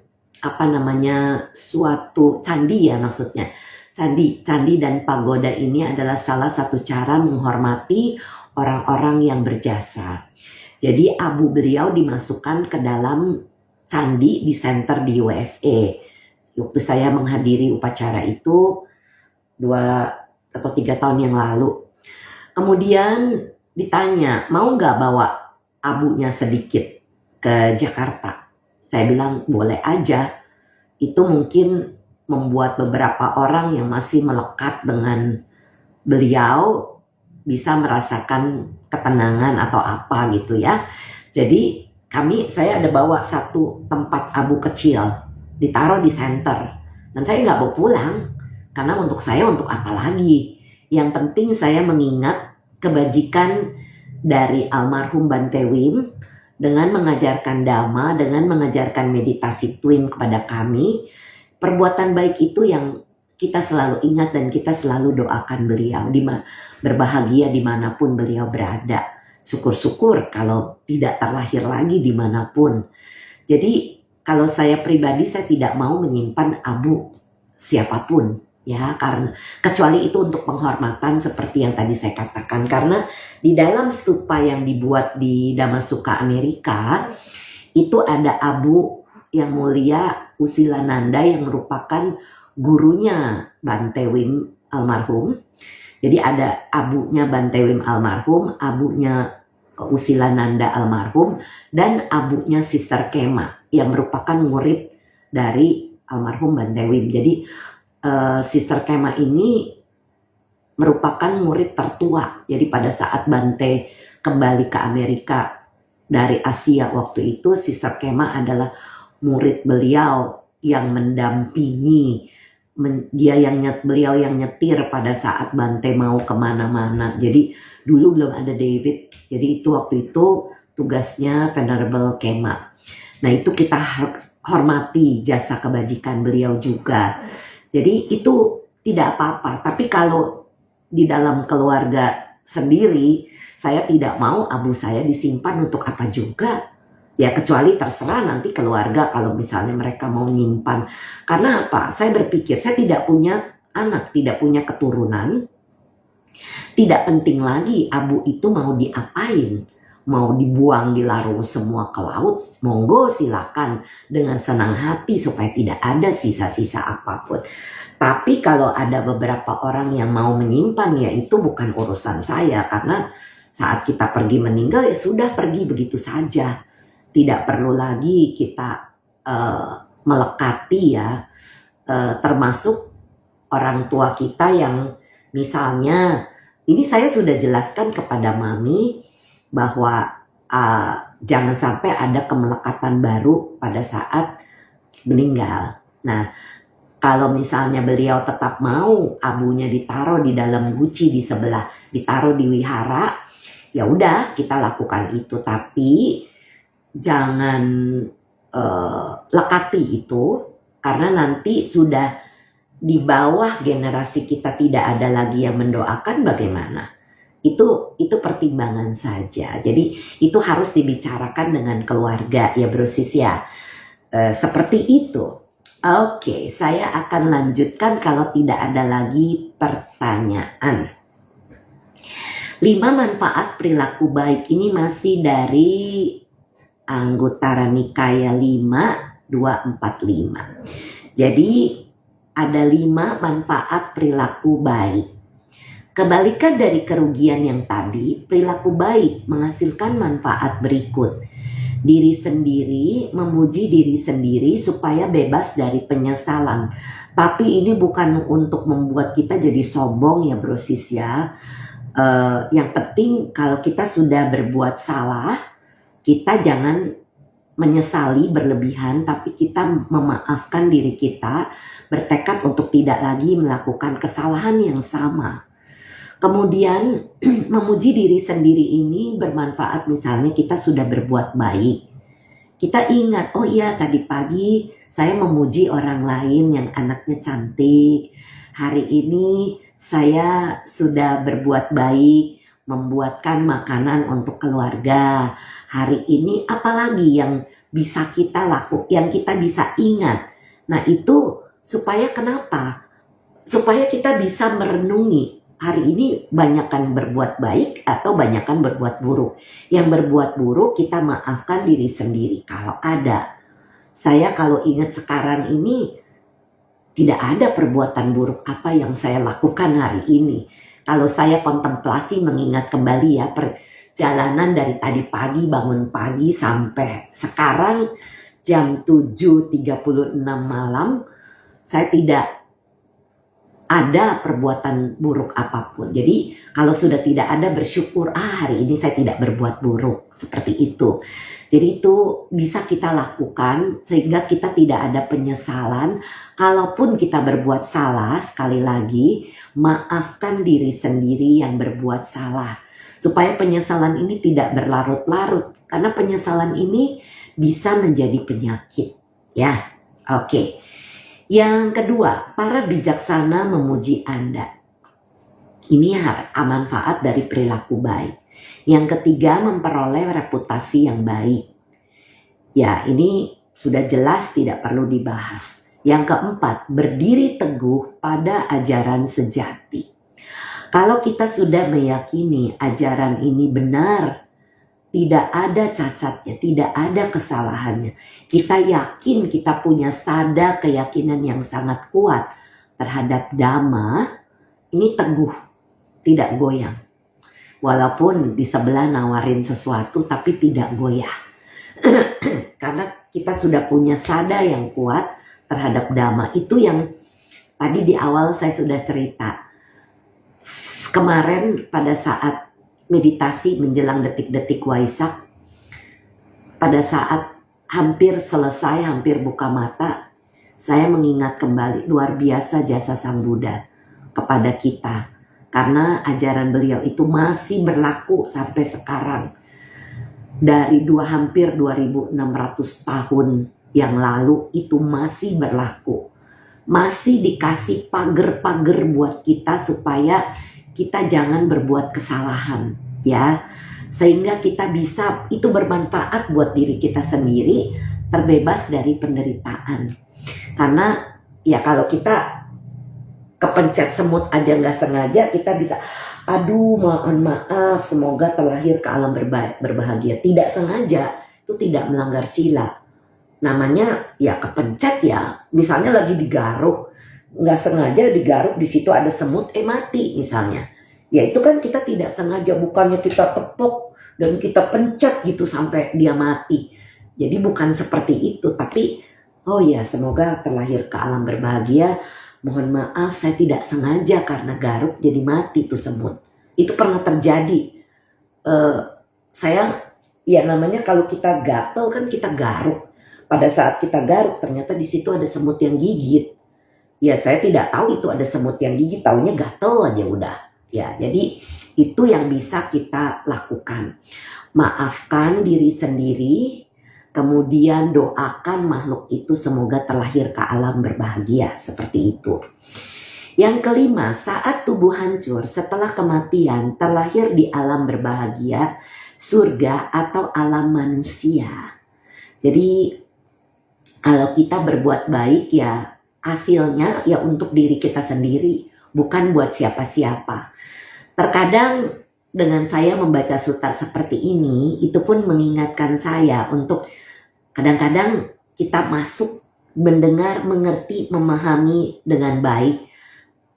suatu candi ya, maksudnya candi dan pagoda ini adalah salah satu cara menghormati orang-orang yang berjasa. Jadi abu beliau dimasukkan ke dalam candi di center di USA. Waktu saya menghadiri upacara itu 2 atau 3 tahun yang lalu. Kemudian ditanya, mau nggak bawa abunya sedikit ke Jakarta? Saya bilang boleh aja. Itu mungkin membuat beberapa orang yang masih melekat dengan beliau bisa merasakan ketenangan atau apa gitu ya. Jadi saya ada bawa satu tempat abu kecil, ditaruh di center. Dan saya nggak bawa pulang, karena untuk saya untuk apa lagi. Yang penting saya mengingat kebajikan dari almarhum Bante Wim dengan mengajarkan dhamma, dengan mengajarkan meditasi twin kepada kami. Perbuatan baik itu yang kita selalu ingat dan kita selalu doakan beliau, berbahagia dimanapun beliau berada. Syukur-syukur kalau tidak terlahir lagi dimanapun. Jadi kalau saya pribadi, saya tidak mau menyimpan abu siapapun. Ya, karena kecuali itu untuk penghormatan seperti yang tadi saya katakan, karena di dalam stupa yang dibuat di Dhammasukha Amerika itu ada abu yang mulia Usilananda yang merupakan gurunya Bante Wim almarhum. Jadi ada abunya Bante Wim almarhum, abunya Usilananda almarhum, dan abunya Sister Kema yang merupakan murid dari almarhum Bante Wim. Jadi Sister Kema ini merupakan murid tertua. Jadi pada saat Bante kembali ke Amerika dari Asia waktu itu, Sister Kema adalah murid beliau yang mendampingi, beliau yang nyetir pada saat Bante mau kemana-mana. Jadi dulu belum ada David, jadi itu waktu itu tugasnya Venerable Kema. Nah itu kita hormati jasa kebajikan beliau juga. Jadi itu tidak apa-apa. Tapi kalau di dalam keluarga sendiri, saya tidak mau abu saya disimpan untuk apa juga. Ya kecuali terserah nanti keluarga kalau misalnya mereka mau nyimpan. Karena apa? Saya berpikir saya tidak punya anak, tidak punya keturunan. Tidak penting lagi abu itu mau diapain. Mau dibuang, dilarung semua ke laut, monggo silakan dengan senang hati supaya tidak ada sisa-sisa apapun. Tapi kalau ada beberapa orang yang mau menyimpan, ya itu bukan urusan saya, karena saat kita pergi meninggal ya sudah pergi begitu saja. Tidak perlu lagi kita melekati ya, termasuk orang tua kita yang misalnya, ini saya sudah jelaskan kepada Mami, bahwa jangan sampai ada kemelekatan baru pada saat meninggal. Nah, kalau misalnya beliau tetap mau abunya ditaruh di dalam guci di sebelah, ditaruh di wihara, ya udah kita lakukan itu. Tapi jangan lekati itu, karena nanti sudah di bawah generasi kita tidak ada lagi yang mendoakan, bagaimana? Itu pertimbangan saja. Jadi itu harus dibicarakan dengan keluarga ya bro sis ya. Seperti itu. Oke, saya akan lanjutkan kalau tidak ada lagi pertanyaan. 5 manfaat perilaku baik ini masih dari Anguttara Nikaya 5245. Jadi ada 5 manfaat perilaku baik. Kebalikan dari kerugian yang tadi, perilaku baik menghasilkan manfaat berikut. Diri sendiri, memuji diri sendiri supaya bebas dari penyesalan. Tapi ini bukan untuk membuat kita jadi sombong ya bro sis ya. Yang penting kalau kita sudah berbuat salah, kita jangan menyesali berlebihan, tapi kita memaafkan diri kita, bertekad untuk tidak lagi melakukan kesalahan yang sama. Kemudian memuji diri sendiri ini bermanfaat, misalnya kita sudah berbuat baik. Kita ingat, oh iya tadi pagi saya memuji orang lain yang anaknya cantik. Hari ini saya sudah berbuat baik, membuatkan makanan untuk keluarga. Hari ini apalagi yang bisa kita lakukan, yang kita bisa ingat. Nah itu supaya kenapa? Supaya kita bisa merenungi hari ini banyakkan berbuat baik atau banyakkan berbuat buruk. Yang berbuat buruk kita maafkan diri sendiri kalau ada. Saya kalau ingat sekarang ini tidak ada perbuatan buruk apa yang saya lakukan hari ini. Kalau saya kontemplasi mengingat kembali ya perjalanan dari tadi pagi, bangun pagi sampai sekarang jam 7.36 malam, saya tidak ada perbuatan buruk apapun. Jadi kalau sudah tidak ada bersyukur, hari ini saya tidak berbuat buruk, seperti itu. Jadi itu bisa kita lakukan sehingga kita tidak ada penyesalan. Kalaupun kita berbuat salah, sekali lagi maafkan diri sendiri yang berbuat salah. Supaya penyesalan ini tidak berlarut-larut. Karena penyesalan ini bisa menjadi penyakit. Ya, oke. Yang kedua, para bijaksana memuji Anda. Ini manfaat dari perilaku baik. Yang ketiga, memperoleh reputasi yang baik. Ya, ini sudah jelas tidak perlu dibahas. Yang keempat, berdiri teguh pada ajaran sejati. Kalau kita sudah meyakini ajaran ini benar, tidak ada cacatnya, tidak ada kesalahannya. Kita yakin kita punya sada keyakinan yang sangat kuat terhadap Dhamma, ini teguh, tidak goyang. Walaupun di sebelah nawarin sesuatu tapi tidak goyah. Karena kita sudah punya sada yang kuat terhadap Dhamma. Itu yang tadi di awal saya sudah cerita. Kemarin pada saat meditasi menjelang detik-detik Waisak, pada saat hampir selesai, hampir buka mata, saya mengingat kembali luar biasa jasa Sang Buddha kepada kita. Karena ajaran beliau itu masih berlaku sampai sekarang. Dari hampir 2600 tahun yang lalu itu masih berlaku. Masih dikasih pagar-pagar buat kita supaya kita jangan berbuat kesalahan, ya. Sehingga kita bisa, itu bermanfaat buat diri kita sendiri, terbebas dari penderitaan. Karena ya kalau kita kepencet semut aja nggak sengaja, kita bisa, aduh mohon maaf, semoga terlahir ke alam berbahagia. Tidak sengaja, itu tidak melanggar sila. Namanya ya kepencet ya, misalnya lagi digaruk, nggak sengaja digaruk, di situ ada semut, mati misalnya. Ya itu kan kita tidak sengaja, bukannya kita tepuk dan kita pencet gitu sampai dia mati. Jadi bukan seperti itu, tapi oh ya semoga terlahir ke alam berbahagia. Mohon maaf saya tidak sengaja karena garuk jadi mati tuh semut. Itu pernah terjadi. Saya ya namanya kalau kita gatel kan kita garuk. Pada saat kita garuk ternyata di situ ada semut yang gigit. Ya saya tidak tahu itu ada semut yang gigit, taunya gatel aja udah. Ya jadi itu yang bisa kita lakukan. Maafkan diri sendiri, kemudian doakan makhluk itu semoga terlahir ke alam berbahagia, seperti itu. Yang kelima, saat tubuh hancur setelah kematian terlahir di alam berbahagia, surga atau alam manusia. Jadi kalau kita berbuat baik ya hasilnya ya untuk diri kita sendiri, bukan buat siapa-siapa. Terkadang dengan saya membaca sutta seperti ini, itu pun mengingatkan saya untuk kadang-kadang kita masuk, mendengar, mengerti, memahami dengan baik.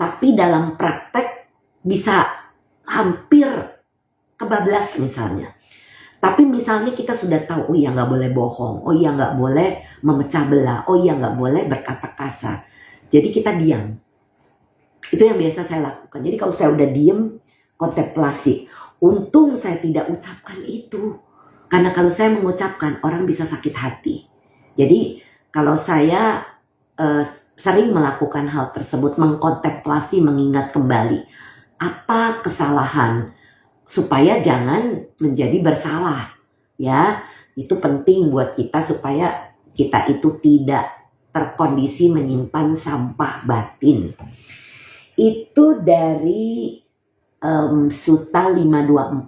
Tapi dalam praktek bisa hampir kebablas misalnya. Tapi misalnya kita sudah tahu, oh iya nggak boleh bohong, oh iya nggak boleh memecah belah, oh iya nggak boleh berkata kasar. Jadi kita diam. Itu yang biasa saya lakukan. Jadi kalau saya udah diam, kontemplasi. Untung saya tidak ucapkan itu. Karena kalau saya mengucapkan, orang bisa sakit hati. Jadi kalau saya sering melakukan hal tersebut, mengkontemplasi, mengingat kembali apa kesalahan, supaya jangan menjadi bersalah, ya. Itu penting buat kita supaya kita itu tidak terkondisi menyimpan sampah batin. Itu dari Sutta 5245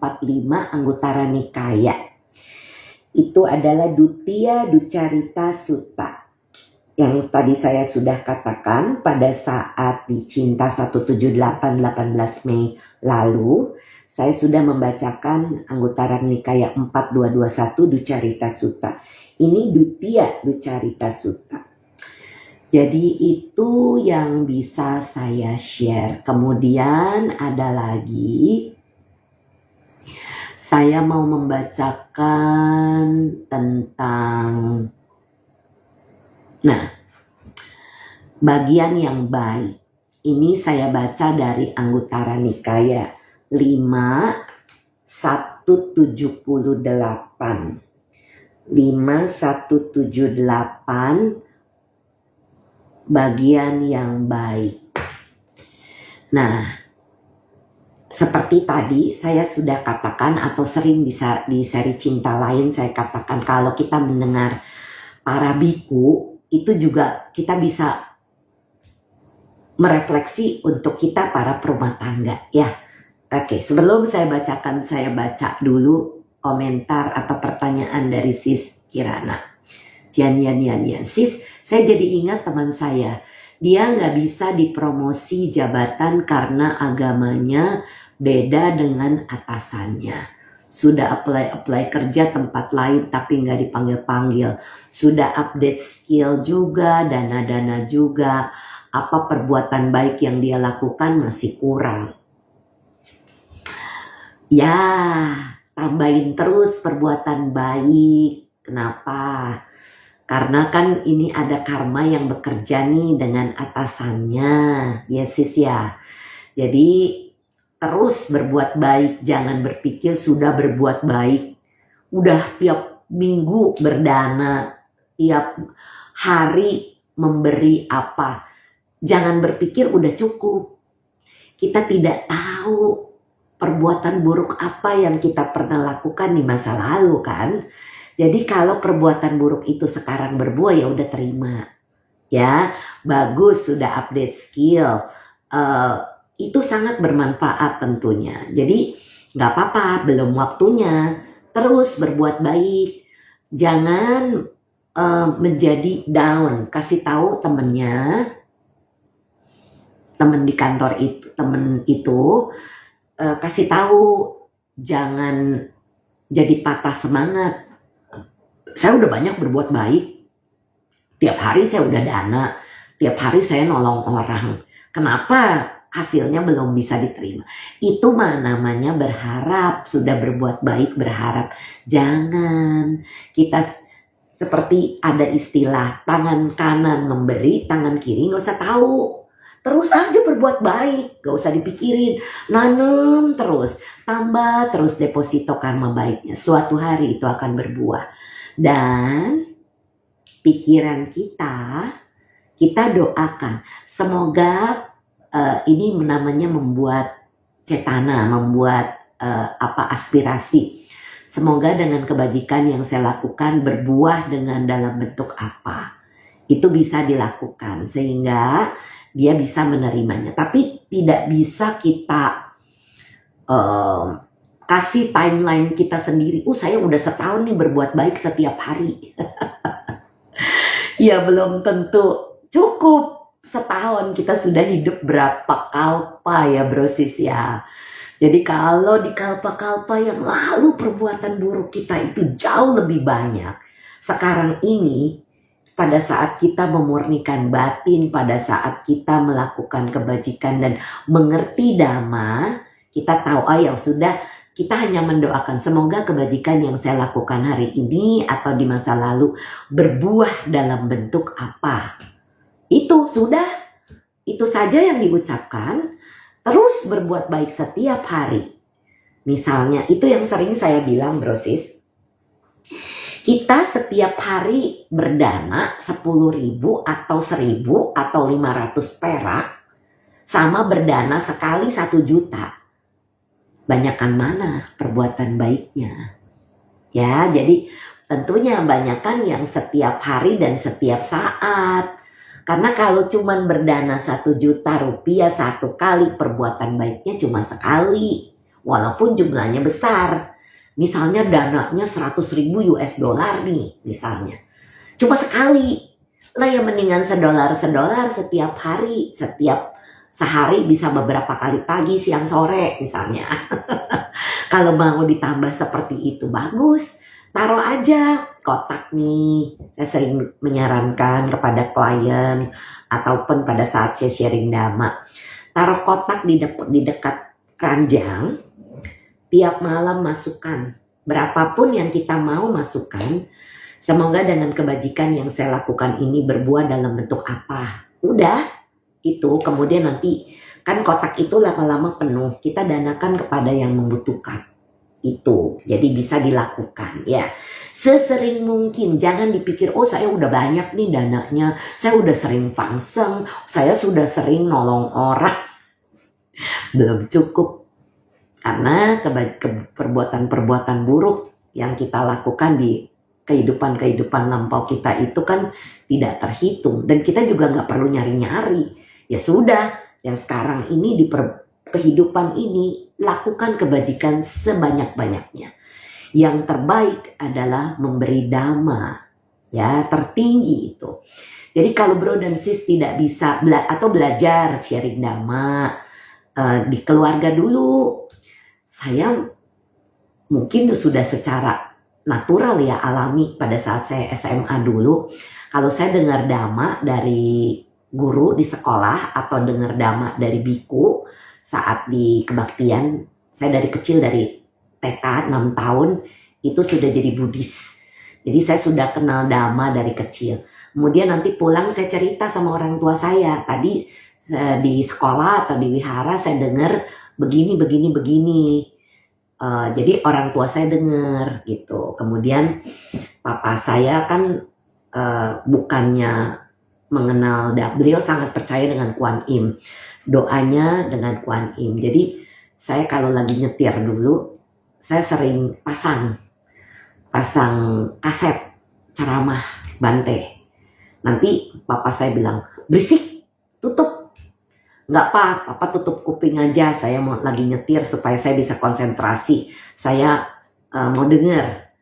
Anguttara Nikaya. Itu adalah Duttiya Duccarita Sutta. Yang tadi saya sudah katakan pada saat di Cinta 178 18 Mei lalu, saya sudah membacakan Anguttara Nikaya 4221 Duccarita Sutta. Ini Duttiya Duccarita Sutta. Jadi itu yang bisa saya share. Kemudian ada lagi, saya mau membacakan tentang, bagian yang baik. Ini saya baca dari Anguttara Nikaya 5178. 5178 bagian yang baik. Nah, seperti tadi saya sudah katakan, atau sering bisa di seri Cinta lain saya katakan, kalau kita mendengar para biku, itu juga kita bisa merefleksi untuk kita para perumah tangga, ya. Oke, sebelum saya bacakan, saya baca dulu komentar atau pertanyaan dari Sis Kirana. Yan. Sis, saya jadi ingat teman saya. Dia nggak bisa dipromosi jabatan karena agamanya beda dengan atasannya. Sudah apply kerja tempat lain tapi nggak dipanggil-panggil. Sudah update skill juga, dana-dana juga. Apa perbuatan baik yang dia lakukan masih kurang. Ya, tambahin terus perbuatan baik. Kenapa? Karena kan ini ada karma yang bekerja nih dengan atasannya, ya sis ya. Jadi terus berbuat baik, jangan berpikir sudah berbuat baik, udah tiap minggu berdana, tiap hari memberi apa. Jangan berpikir udah cukup. Kita tidak tahu perbuatan buruk apa yang kita pernah lakukan di masa lalu kan. Jadi kalau perbuatan buruk itu sekarang berbuah, ya udah terima. Ya, bagus sudah update skill. Itu sangat bermanfaat tentunya. Jadi nggak apa-apa, belum waktunya. Terus berbuat baik. Jangan menjadi down. Kasih tahu temennya, temen di kantor itu, temen itu, kasih tahu, jangan jadi patah semangat. Saya udah banyak berbuat baik. Tiap hari saya udah dana. Tiap hari saya nolong orang. Kenapa hasilnya belum bisa diterima? Itu mah namanya berharap. Sudah berbuat baik berharap. Jangan. Kita seperti ada istilah, tangan kanan memberi, tangan kiri gak usah tahu. Terus aja berbuat baik, gak usah dipikirin. Nanam terus, tambah terus deposito karma baiknya. Suatu hari itu akan berbuah. Dan pikiran kita doakan. Semoga ini namanya membuat cetana, membuat aspirasi. Semoga dengan kebajikan yang saya lakukan berbuah dengan dalam bentuk apa. Itu bisa dilakukan sehingga dia bisa menerimanya. Tapi tidak bisa kita kasih timeline kita sendiri. Saya udah setahun nih berbuat baik setiap hari. Ya belum tentu cukup. Setahun kita sudah hidup berapa kalpa ya bro sis ya. Jadi kalau di kalpa-kalpa yang lalu perbuatan buruk kita itu jauh lebih banyak. Sekarang ini pada saat kita memurnikan batin, pada saat kita melakukan kebajikan dan mengerti dhamma, kita tahu ya sudah Kita hanya mendoakan semoga kebajikan yang saya lakukan hari ini atau di masa lalu berbuah dalam bentuk apa. Itu sudah, itu saja yang diucapkan. Terus berbuat baik setiap hari. Misalnya, itu yang sering saya bilang, brosis. Kita setiap hari berdana 10.000 atau 1.000 atau 500 perak sama berdana sekali 1 juta. Banyakkan mana perbuatan baiknya? Ya, jadi tentunya banyakkan yang setiap hari dan setiap saat. Karena kalau cuman berdana 1 juta rupiah 1 kali, perbuatan baiknya cuma sekali. Walaupun jumlahnya besar. Misalnya dananya 100.000 US dollar nih, misalnya. Cuma sekali. Lah ya mendingan sedolar setiap hari, setiap sehari bisa beberapa kali pagi, siang, sore misalnya. Kalau mau ditambah seperti itu bagus, taruh aja kotak nih. Saya sering menyarankan kepada klien ataupun pada saat saya sharing dhamma. Taruh kotak di dekat keranjang, tiap malam masukkan. Berapapun yang kita mau masukkan, semoga dengan kebajikan yang saya lakukan ini berbuah dalam bentuk apa. Udah. Itu kemudian nanti kan kotak itu lama-lama penuh, kita danakan kepada yang membutuhkan itu, jadi bisa dilakukan ya sesering mungkin. Jangan dipikir oh saya udah banyak nih dananya, saya udah sering fangseng, saya sudah sering nolong orang. Belum cukup, karena perbuatan-perbuatan buruk yang kita lakukan di kehidupan lampau kita itu kan tidak terhitung, dan kita juga nggak perlu nyari-nyari. Ya sudah, yang sekarang ini di kehidupan ini lakukan kebajikan sebanyak-banyaknya. Yang terbaik adalah memberi dhamma, ya tertinggi itu. Jadi kalau bro dan sis tidak bisa atau belajar sharing dhamma di keluarga dulu, saya mungkin sudah secara natural ya alami pada saat saya SMA dulu. Kalau saya dengar dhamma dari guru di sekolah atau dengar dhamma dari biku saat di kebaktian, saya dari kecil, dari TK 6 tahun itu sudah jadi Buddhis. Jadi saya sudah kenal dhamma dari kecil. Kemudian nanti pulang saya cerita sama orang tua saya, tadi di sekolah atau di wihara saya dengar begini. Jadi orang tua saya dengar gitu. Kemudian papa saya kan bukannya mengenal, beliau sangat percaya dengan Kuan Im, doanya dengan Kuan Im. Jadi saya kalau lagi nyetir dulu, saya sering pasang kaset ceramah Bante. Nanti papa saya bilang, berisik, tutup. Nggak apa, tutup kuping aja, saya mau lagi nyetir supaya saya bisa konsentrasi, saya mau dengar.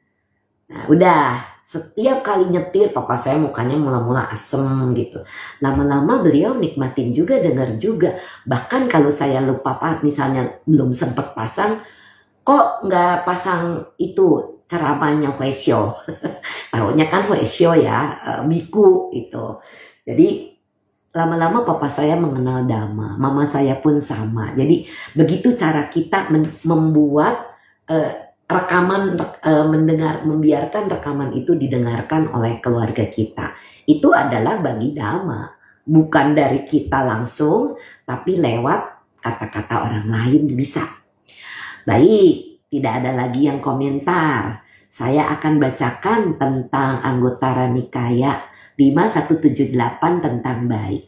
Nah udah, setiap kali nyetir papa saya mukanya mula-mula asem gitu. Lama-lama beliau nikmatin juga, dengar juga. Bahkan kalau saya lupa misalnya belum sempat pasang, kok nggak pasang itu ceramahnya Huesyo. Tahunya kan Huesyo ya, biku itu. Jadi lama-lama papa saya mengenal dhamma, mama saya pun sama. Jadi begitu cara kita membuat rekaman, membiarkan rekaman itu didengarkan oleh keluarga kita. Itu adalah bagi dhamma, bukan dari kita langsung, tapi lewat kata-kata orang lain bisa. Baik, tidak ada lagi yang komentar. Saya akan bacakan tentang Anguttara Nikaya 5178 tentang baik.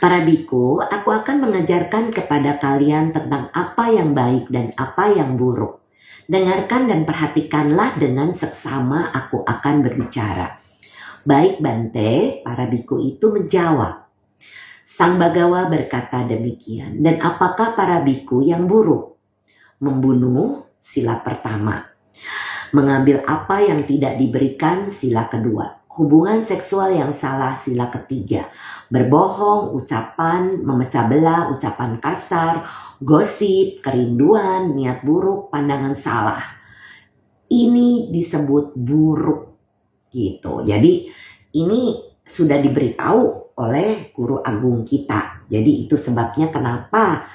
Para biku, aku akan mengajarkan kepada kalian tentang apa yang baik dan apa yang buruk. Dengarkan dan perhatikanlah dengan seksama aku akan berbicara. Baik Bante, para biku itu menjawab. Sang Bagawa berkata demikian. Dan apakah para biku yang buruk? Membunuh, sila pertama. Mengambil apa yang tidak diberikan, sila kedua. Hubungan seksual yang salah, sila ketiga. Berbohong, ucapan, memecah belah, ucapan kasar, gosip, kerinduan, niat buruk, pandangan salah. Ini disebut buruk gitu. Jadi ini sudah diberitahu oleh guru agung kita. Jadi itu sebabnya kenapa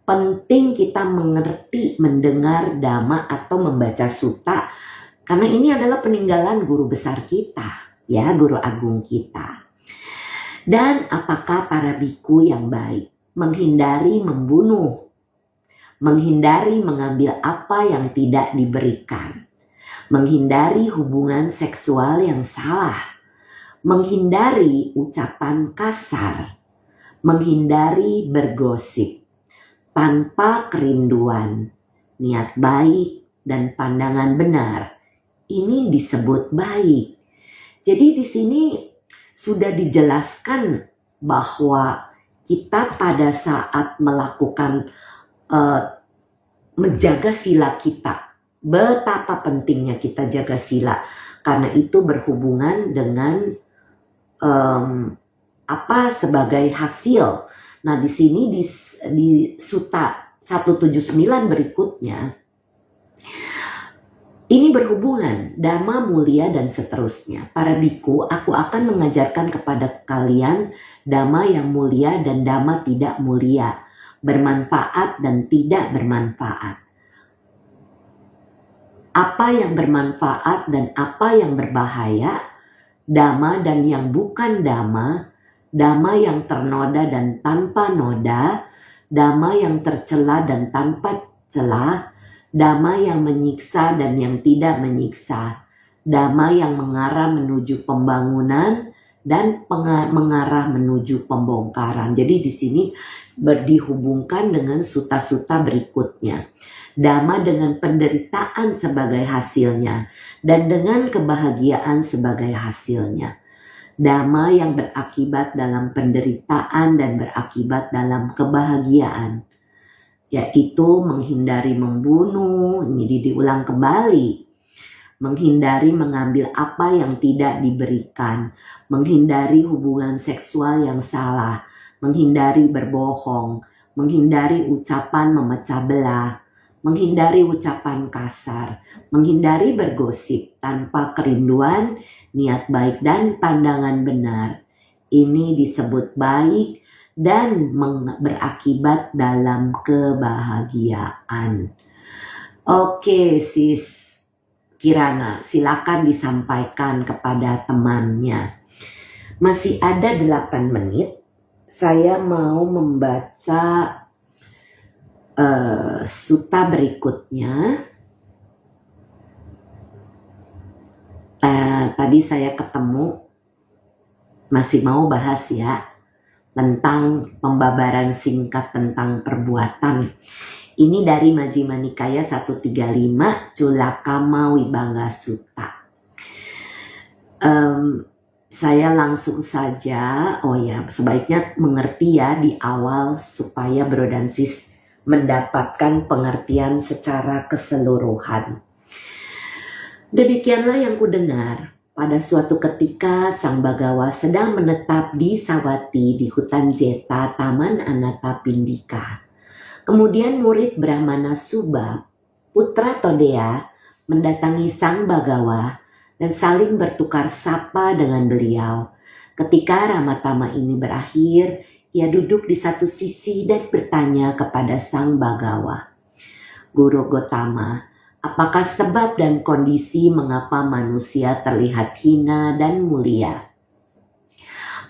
penting kita mengerti, mendengar dhamma atau membaca sutta, karena ini adalah peninggalan guru besar kita, ya, guru agung kita. Dan apakah para biku yang baik? Menghindari membunuh, menghindari mengambil apa yang tidak diberikan, menghindari hubungan seksual yang salah, menghindari ucapan kasar, menghindari bergosip, tanpa kerinduan, niat baik, dan pandangan benar. Ini disebut baik. Jadi di sini sudah dijelaskan bahwa kita pada saat melakukan menjaga sila kita, betapa pentingnya kita jaga sila, karena itu berhubungan dengan sebagai hasil. Nah, di sini di Sutta 179 berikutnya ini berhubungan dhamma mulia dan seterusnya. Para biku, aku akan mengajarkan kepada kalian dhamma yang mulia dan dhamma tidak mulia, bermanfaat dan tidak bermanfaat. Apa yang bermanfaat dan apa yang berbahaya, dhamma dan yang bukan dhamma, dhamma yang ternoda dan tanpa noda, dhamma yang tercela dan tanpa celah, dhamma yang menyiksa dan yang tidak menyiksa, dhamma yang mengarah menuju pembangunan dan mengarah menuju pembongkaran. Jadi di sini dihubungkan dengan sutta-sutta berikutnya. Dhamma dengan penderitaan sebagai hasilnya dan dengan kebahagiaan sebagai hasilnya. Dhamma yang berakibat dalam penderitaan dan berakibat dalam kebahagiaan, yaitu menghindari membunuh, ini diulang kembali, menghindari mengambil apa yang tidak diberikan, menghindari hubungan seksual yang salah, menghindari berbohong, menghindari ucapan memecah belah, menghindari ucapan kasar, menghindari bergosip tanpa kerinduan, niat baik dan pandangan benar. Ini disebut baik dan berakibat dalam kebahagiaan. Oke, Sis Kirana, silakan disampaikan kepada temannya. Masih ada 8 menit. Saya mau membaca sutta berikutnya. Tadi saya ketemu, masih mau bahas ya, tentang pembabaran singkat tentang perbuatan. Ini dari Majjhima Nikaya 135, Culakama Vibhanga Sutta. Saya langsung saja, sebaiknya mengerti ya di awal supaya bro dan sis mendapatkan pengertian secara keseluruhan. Demikianlah yang kudengar. Pada suatu ketika Sang Bagawa sedang menetap di Sawati di hutan Jeta, Taman Anathapindika. Kemudian murid Brahmana Subba, putra Todea, mendatangi Sang Bagawa dan saling bertukar sapa dengan beliau. Ketika Ramatama ini berakhir, ia duduk di satu sisi dan bertanya kepada Sang Bagawa, Guru Gotama, apakah sebab dan kondisi mengapa manusia terlihat hina dan mulia?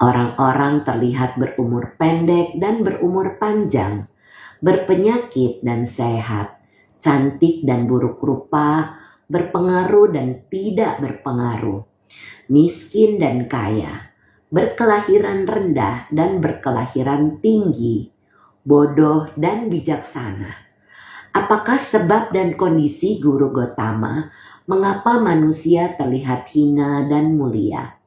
Orang-orang terlihat berumur pendek dan berumur panjang, berpenyakit dan sehat, cantik dan buruk rupa, berpengaruh dan tidak berpengaruh, miskin dan kaya, berkelahiran rendah dan berkelahiran tinggi, bodoh dan bijaksana. Apakah sebab dan kondisi Guru Gotama mengapa manusia terlihat hina dan mulia?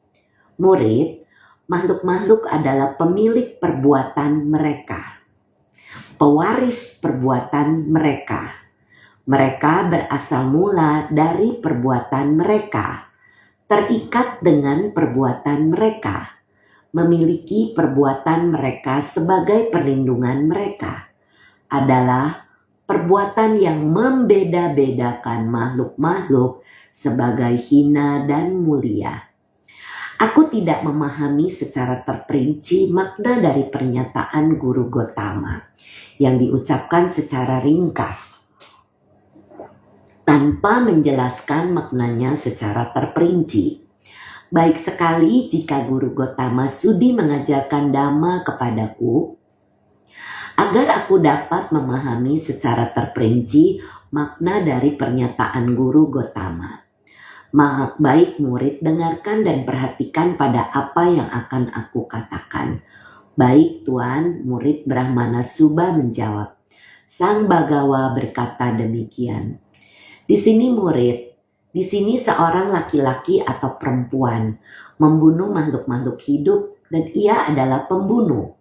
Murid, makhluk-makhluk adalah pemilik perbuatan mereka, pewaris perbuatan mereka. Mereka berasal mula dari perbuatan mereka, terikat dengan perbuatan mereka, memiliki perbuatan mereka sebagai perlindungan mereka, adalah perbuatan yang membeda-bedakan makhluk-makhluk sebagai hina dan mulia. Aku tidak memahami secara terperinci makna dari pernyataan Guru Gotama. yang diucapkan secara ringkas tanpa menjelaskan maknanya secara terperinci. Baik sekali jika Guru Gotama Sudi mengajarkan Dhamma kepadaku, agar aku dapat memahami secara terperinci makna dari pernyataan Guru Gotama. Baik murid, dengarkan dan perhatikan pada apa yang akan aku katakan. Baik Tuan, murid Brahmana Subha menjawab. Sang Bagawa berkata demikian. Di sini murid, di sini seorang laki-laki atau perempuan membunuh makhluk-makhluk hidup dan ia adalah pembunuh.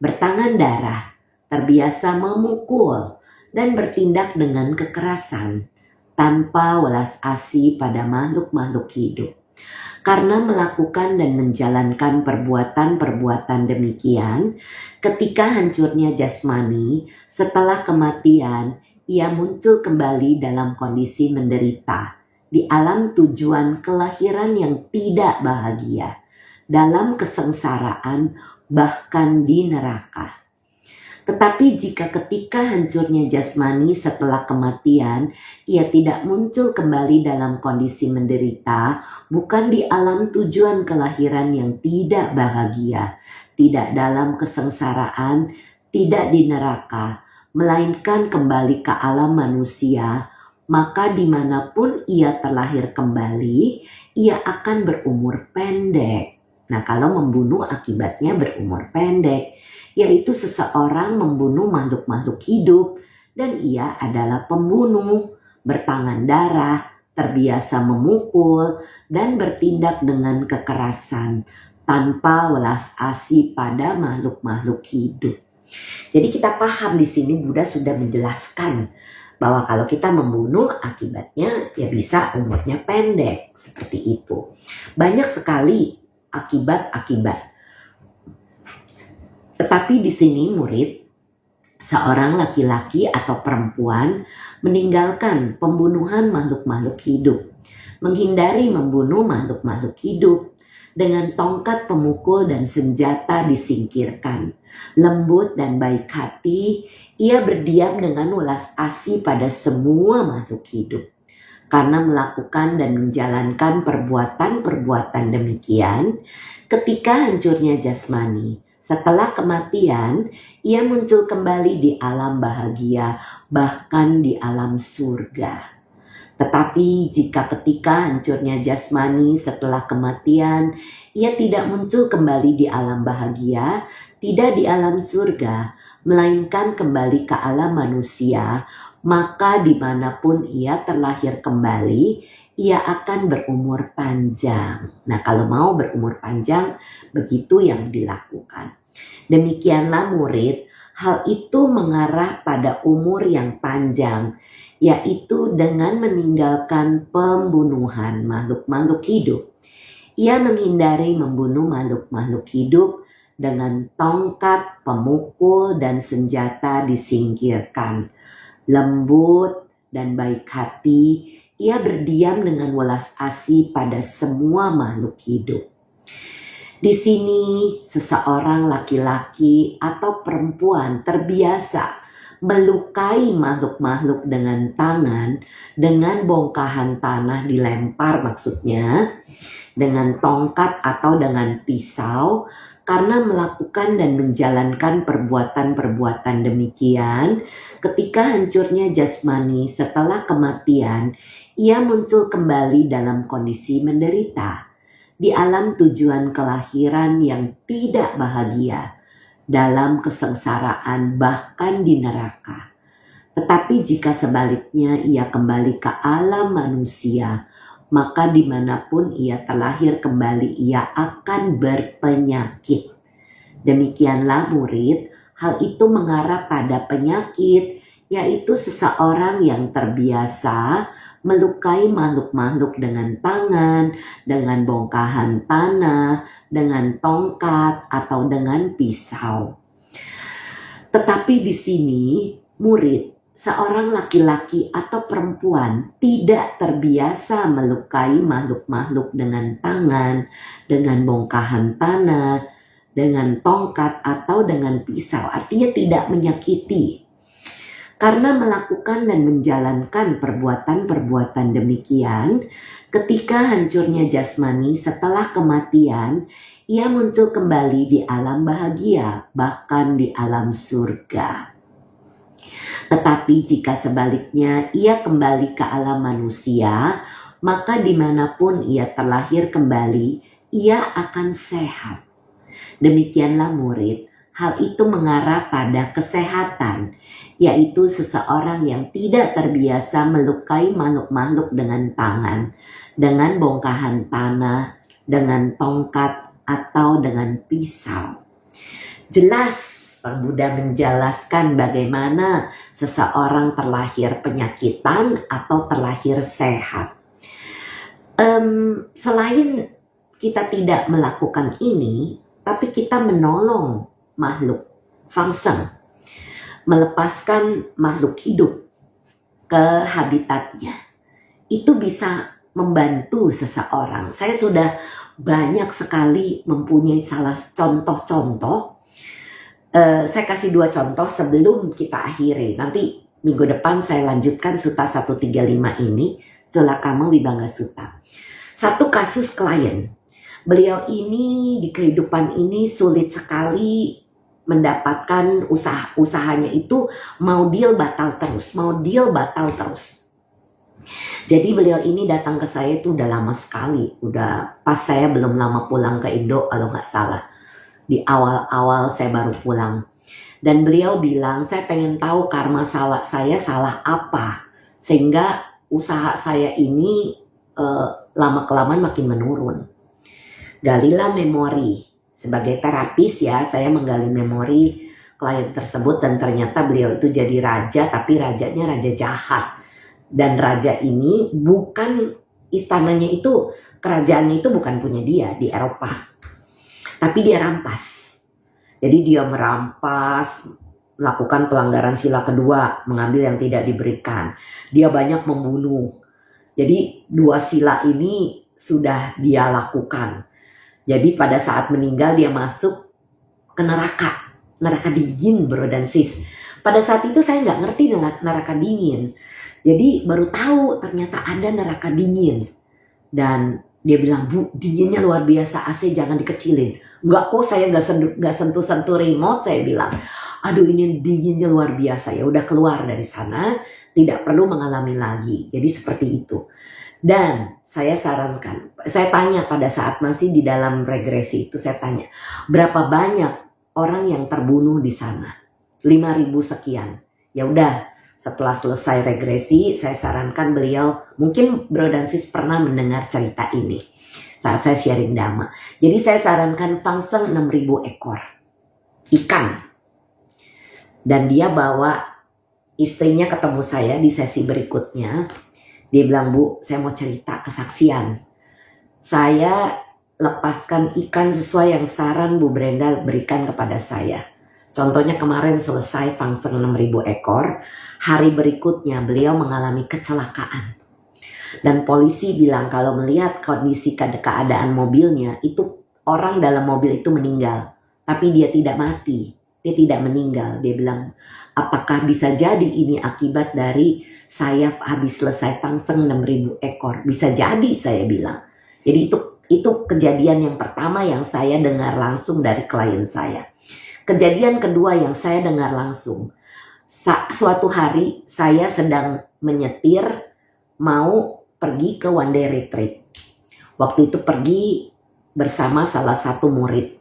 Bertangan darah, terbiasa memukul dan bertindak dengan kekerasan tanpa welas asih pada makhluk-makhluk hidup. Karena melakukan dan menjalankan perbuatan-perbuatan demikian, ketika hancurnya jasmani, setelah kematian, ia muncul kembali dalam kondisi menderita, di alam tujuan kelahiran yang tidak bahagia, dalam kesengsaraan, bahkan di neraka. Tetapi jika ketika hancurnya jasmani setelah kematian, ia tidak muncul kembali dalam kondisi menderita, bukan di alam tujuan kelahiran yang tidak bahagia, tidak dalam kesengsaraan, tidak di neraka, melainkan kembali ke alam manusia, maka dimanapun ia terlahir kembali, ia akan berumur pendek. Nah, kalau membunuh akibatnya berumur pendek, yaitu seseorang membunuh makhluk-makhluk hidup dan ia adalah pembunuh, bertangan darah, terbiasa memukul dan bertindak dengan kekerasan tanpa welas asih pada makhluk-makhluk hidup. Jadi kita paham di sini Buddha sudah menjelaskan bahwa kalau kita membunuh akibatnya ya bisa umurnya pendek, seperti itu. Banyak sekali akibat-akibat. Tetapi di sini murid, seorang laki-laki atau perempuan meninggalkan pembunuhan makhluk-makhluk hidup, menghindari membunuh makhluk-makhluk hidup, dengan tongkat pemukul dan senjata disingkirkan. Lembut dan baik hati, ia berdiam dengan welas asih pada semua makhluk hidup. Karena melakukan dan menjalankan perbuatan-perbuatan demikian, ketika hancurnya jasmani, setelah kematian, ia muncul kembali di alam bahagia, bahkan di alam surga. Tetapi jika ketika hancurnya jasmani setelah kematian, ia tidak muncul kembali di alam bahagia, tidak di alam surga, melainkan kembali ke alam manusia, maka dimanapun ia terlahir kembali, ia akan berumur panjang. Nah, kalau mau berumur panjang, begitu yang dilakukan. Demikianlah murid, hal itu mengarah pada umur yang panjang, yaitu dengan meninggalkan pembunuhan makhluk-makhluk hidup. Ia menghindari membunuh makhluk-makhluk hidup dengan tongkat, pemukul, dan senjata disingkirkan. Lembut dan baik hati, ia berdiam dengan welas asih pada semua makhluk hidup. Di sini seseorang laki-laki atau perempuan terbiasa melukai makhluk-makhluk dengan tangan, dengan bongkahan tanah dilempar maksudnya, dengan tongkat atau dengan pisau, karena melakukan dan menjalankan perbuatan-perbuatan demikian, ketika hancurnya jasmani setelah kematian, ia muncul kembali dalam kondisi menderita, di alam tujuan kelahiran yang tidak bahagia, dalam kesengsaraan bahkan di neraka. Tetapi jika sebaliknya ia kembali ke alam manusia, maka dimanapun ia terlahir kembali ia akan berpenyakit. Demikianlah murid, hal itu mengarah pada penyakit, yaitu seseorang yang terbiasa melukai makhluk-makhluk dengan tangan, dengan bongkahan tanah, dengan tongkat, atau dengan pisau. Tetapi di sini, murid, seorang laki-laki atau perempuan tidak terbiasa melukai makhluk-makhluk dengan tangan, dengan bongkahan tanah, dengan tongkat, atau dengan pisau. Artinya tidak menyakiti. Karena melakukan dan menjalankan perbuatan-perbuatan demikian, ketika hancurnya jasmani setelah kematian, ia muncul kembali di alam bahagia, bahkan di alam surga. Tetapi jika sebaliknya ia kembali ke alam manusia, maka dimanapun ia terlahir kembali, ia akan sehat. Demikianlah murid, hal itu mengarah pada kesehatan, yaitu seseorang yang tidak terbiasa melukai makhluk-makhluk dengan tangan, dengan bongkahan tanah, dengan tongkat, atau dengan pisau. Jelas Sang Buddha menjelaskan bagaimana seseorang terlahir penyakitan atau terlahir sehat. Selain kita tidak melakukan ini, tapi kita menolong makhluk fangseng, melepaskan makhluk hidup ke habitatnya, itu bisa membantu seseorang. Saya sudah banyak sekali mempunyai salah contoh-contoh. Saya kasih 2 contoh sebelum kita akhiri. Nanti minggu depan saya lanjutkan Sutta 135 ini, Culakama Vibhanga Sutta. Satu kasus klien. Beliau ini di kehidupan ini sulit sekali mendapatkan usahanya itu mau deal batal terus. Jadi beliau ini datang ke saya itu udah lama sekali, udah pas saya belum lama pulang ke Indo kalau nggak salah. Di awal-awal saya baru pulang. Dan beliau bilang, saya pengen tahu karma saya salah apa. Sehingga usaha saya ini lama-kelamaan makin menurun. Galilah memori. Sebagai terapis ya, saya menggali memori klien tersebut. Dan ternyata beliau itu jadi raja, tapi rajanya raja jahat. Dan raja ini bukan istananya itu, kerajaannya itu bukan punya dia di Eropa. Tapi dia rampas. Jadi dia merampas, melakukan pelanggaran sila kedua, mengambil yang tidak diberikan. Dia banyak membunuh. Jadi 2 sila ini sudah dia lakukan. Jadi pada saat meninggal dia masuk ke neraka dingin bro dan sis. Pada saat itu saya nggak ngerti neraka dingin. Jadi baru tahu ternyata ada neraka dingin. Dan dia bilang, Bu, dinginnya luar biasa, AC jangan dikecilin. Enggak kok, saya nggak sentuh-sentuh remote, saya bilang. Aduh ini dinginnya luar biasa, ya udah keluar dari sana, tidak perlu mengalami lagi. Jadi seperti itu. Dan saya sarankan, saya tanya pada saat masih di dalam regresi itu, saya tanya, berapa banyak orang yang terbunuh di sana? 5.000 sekian. Ya udah, setelah selesai regresi, saya sarankan beliau, mungkin bro dan sis pernah mendengar cerita ini saat saya sharing Dhamma. Jadi saya sarankan fangseng 6.000 ekor ikan. Dan dia bawa istrinya ketemu saya di sesi berikutnya. Dia bilang, Bu, saya mau cerita kesaksian. Saya lepaskan ikan sesuai yang saran Bu Brenda berikan kepada saya. Contohnya kemarin selesai fangseng 6.000 ekor. Hari berikutnya beliau mengalami kecelakaan. Dan polisi bilang kalau melihat kondisi keadaan mobilnya, itu orang dalam mobil itu meninggal. Tapi dia tidak mati, dia tidak meninggal. Dia bilang, apakah bisa jadi ini akibat dari saya habis selesai fangseng 6.000 ekor? Bisa jadi, saya bilang. Jadi itu kejadian yang pertama yang saya dengar langsung dari klien saya. Kejadian kedua yang saya dengar langsung. Suatu hari saya sedang menyetir mau pergi ke one day retreat. Waktu itu pergi bersama salah satu murid.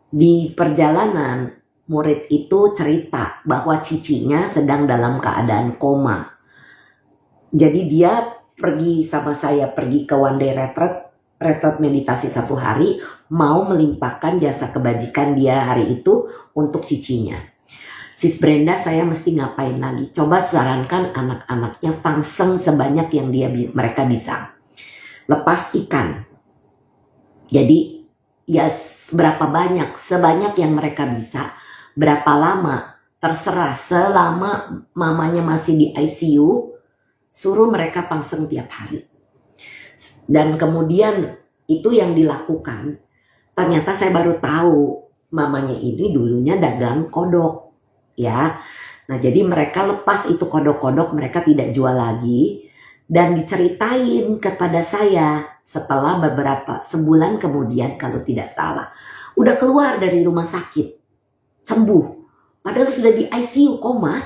Di perjalanan murid itu cerita bahwa cicinya sedang dalam keadaan koma. Jadi dia pergi sama saya pergi ke one day retreat meditasi 1 hari, mau melimpahkan jasa kebajikan dia hari itu untuk cicinya. Sis Brenda, saya mesti ngapain lagi? Coba sarankan anak-anaknya fangseng sebanyak yang mereka bisa. Lepas ikan. Jadi ya berapa banyak, sebanyak yang mereka bisa. Berapa lama, terserah. Selama mamanya masih di ICU, suruh mereka fangseng tiap hari. Dan kemudian itu yang dilakukan. Ternyata saya baru tahu mamanya ini dulunya dagang kodok. Ya, Nah, jadi mereka lepas itu kodok-kodok, mereka tidak jual lagi. Dan diceritain kepada saya setelah beberapa sebulan kemudian kalau tidak salah. Udah keluar dari rumah sakit, sembuh. Padahal sudah di ICU koma.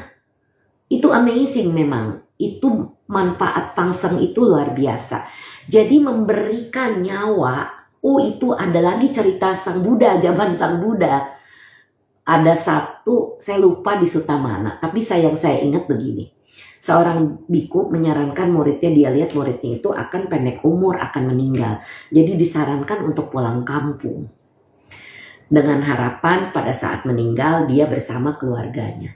Itu amazing memang. Itu manfaat Fangseng itu luar biasa. Jadi memberikan nyawa, itu ada lagi cerita Sang Buddha, zaman Sang Buddha. Ada satu, saya lupa di Sutamana, tapi saya ingat begini. Seorang biku menyarankan muridnya, dia lihat muridnya itu akan pendek umur, akan meninggal. Jadi disarankan untuk pulang kampung. Dengan harapan pada saat meninggal dia bersama keluarganya.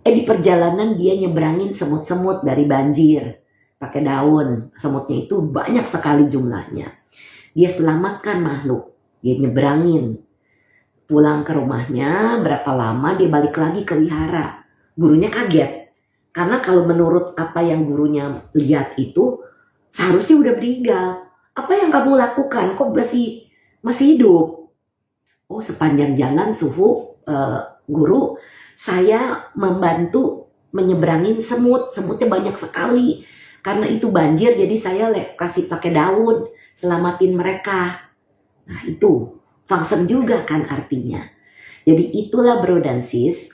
Di perjalanan dia nyebrangin semut-semut dari banjir. Pakai daun, semutnya itu banyak sekali jumlahnya. Dia selamatkan makhluk, dia nyebrangin. Pulang ke rumahnya, berapa lama dia balik lagi ke wihara. Gurunya kaget. Karena kalau menurut apa yang gurunya lihat itu, seharusnya udah meninggal. Apa yang kamu lakukan? Kok masih hidup? Oh, sepanjang jalan suhu guru, saya membantu menyeberangin semut. Semutnya banyak sekali. Karena itu banjir, jadi saya kasih pakai daun, selamatin mereka. Nah itu, Fangseng juga kan artinya. Jadi itulah bro dan sis,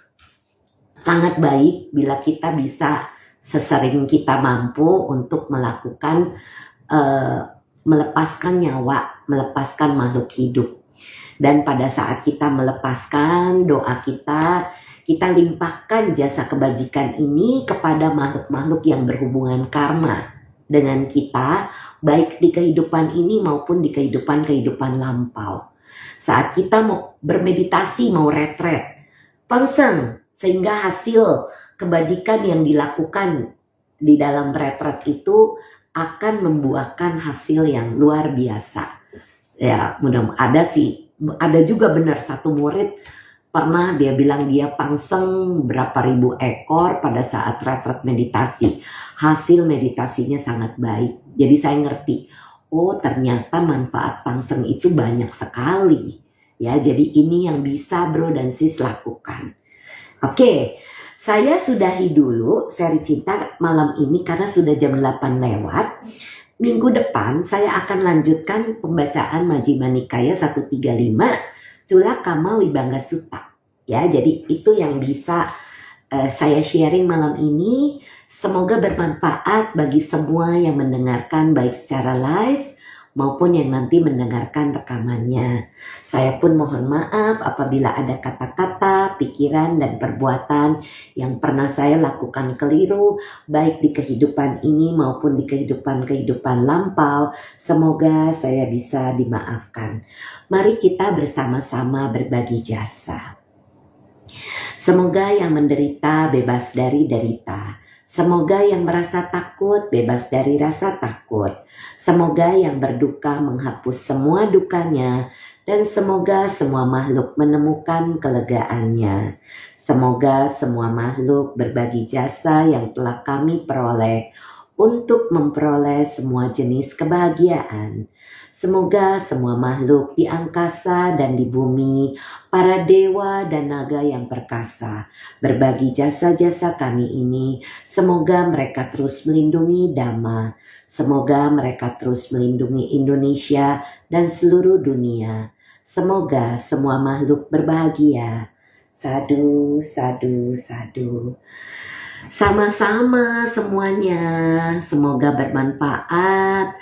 sangat baik bila kita bisa sesering kita mampu untuk melakukan, melepaskan nyawa, melepaskan makhluk hidup. Dan pada saat kita melepaskan doa kita limpahkan jasa kebajikan ini kepada makhluk-makhluk yang berhubungan karma dengan kita, baik di kehidupan ini maupun di kehidupan lampau. Saat kita mau bermeditasi, mau retret, Fangseng, sehingga hasil kebajikan yang dilakukan di dalam retret itu akan membuahkan hasil yang luar biasa. Ya, mudah-mudahan ada juga benar satu murid pernah dia bilang dia pangseng berapa ribu ekor pada saat retret meditasi. Hasil meditasinya sangat baik. Jadi saya ngerti, oh ternyata manfaat pangseng itu banyak sekali. Ya, jadi ini yang bisa bro dan sis lakukan. Oke, saya sudahi dulu seri cinta malam ini karena sudah jam 8 lewat. Minggu depan saya akan lanjutkan pembacaan Majjhima Nikaya 135 Cula Kamma Vibhanga Sutta. Ya, jadi itu yang bisa saya sharing malam ini. Semoga bermanfaat bagi semua yang mendengarkan baik secara live maupun yang nanti mendengarkan rekamannya. Saya pun mohon maaf apabila ada kata-kata, pikiran, dan perbuatan yang pernah saya lakukan keliru, baik di kehidupan ini maupun di kehidupan lampau. Semoga saya bisa dimaafkan. Mari kita bersama-sama berbagi jasa. Semoga yang menderita bebas dari derita. Semoga yang merasa takut bebas dari rasa takut. Semoga yang berduka menghapus semua dukanya, dan semoga semua makhluk menemukan kelegaannya. Semoga semua makhluk berbagi jasa yang telah kami peroleh untuk memperoleh semua jenis kebahagiaan. Semoga semua makhluk di angkasa dan di bumi, para dewa dan naga yang perkasa, berbagi jasa-jasa kami ini. Semoga mereka terus melindungi Dhamma. Semoga mereka terus melindungi Indonesia dan seluruh dunia. Semoga semua makhluk berbahagia. Sadu, sadu, sadu. Sama-sama semuanya. Semoga bermanfaat.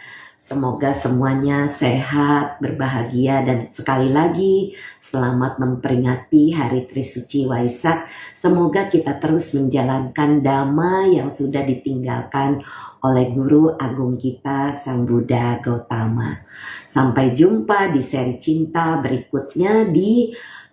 Semoga semuanya sehat, berbahagia, dan sekali lagi selamat memperingati Hari Trisuci Waisak. Semoga kita terus menjalankan Dhamma yang sudah ditinggalkan oleh Guru Agung kita, Sang Buddha Gautama. Sampai jumpa di seri cinta berikutnya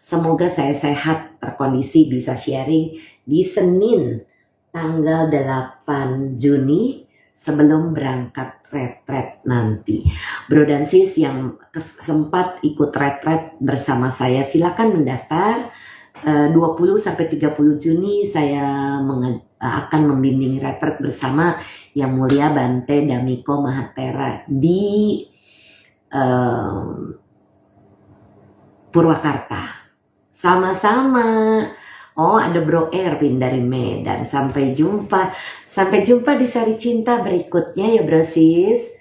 semoga saya sehat, terkondisi, bisa sharing di Senin tanggal 8 Juni. Sebelum berangkat retret nanti. Bro dan sis yang sempat ikut retret bersama saya, silakan mendaftar. 20 sampai 30 Juni saya akan membimbing retret bersama Yang Mulia Bante Dhammiko Mahathera di Purwakarta. Sama-sama. Oh, ada Bro Erwin dari Medan. Sampai jumpa di Sari Cinta berikutnya ya Bro Sis.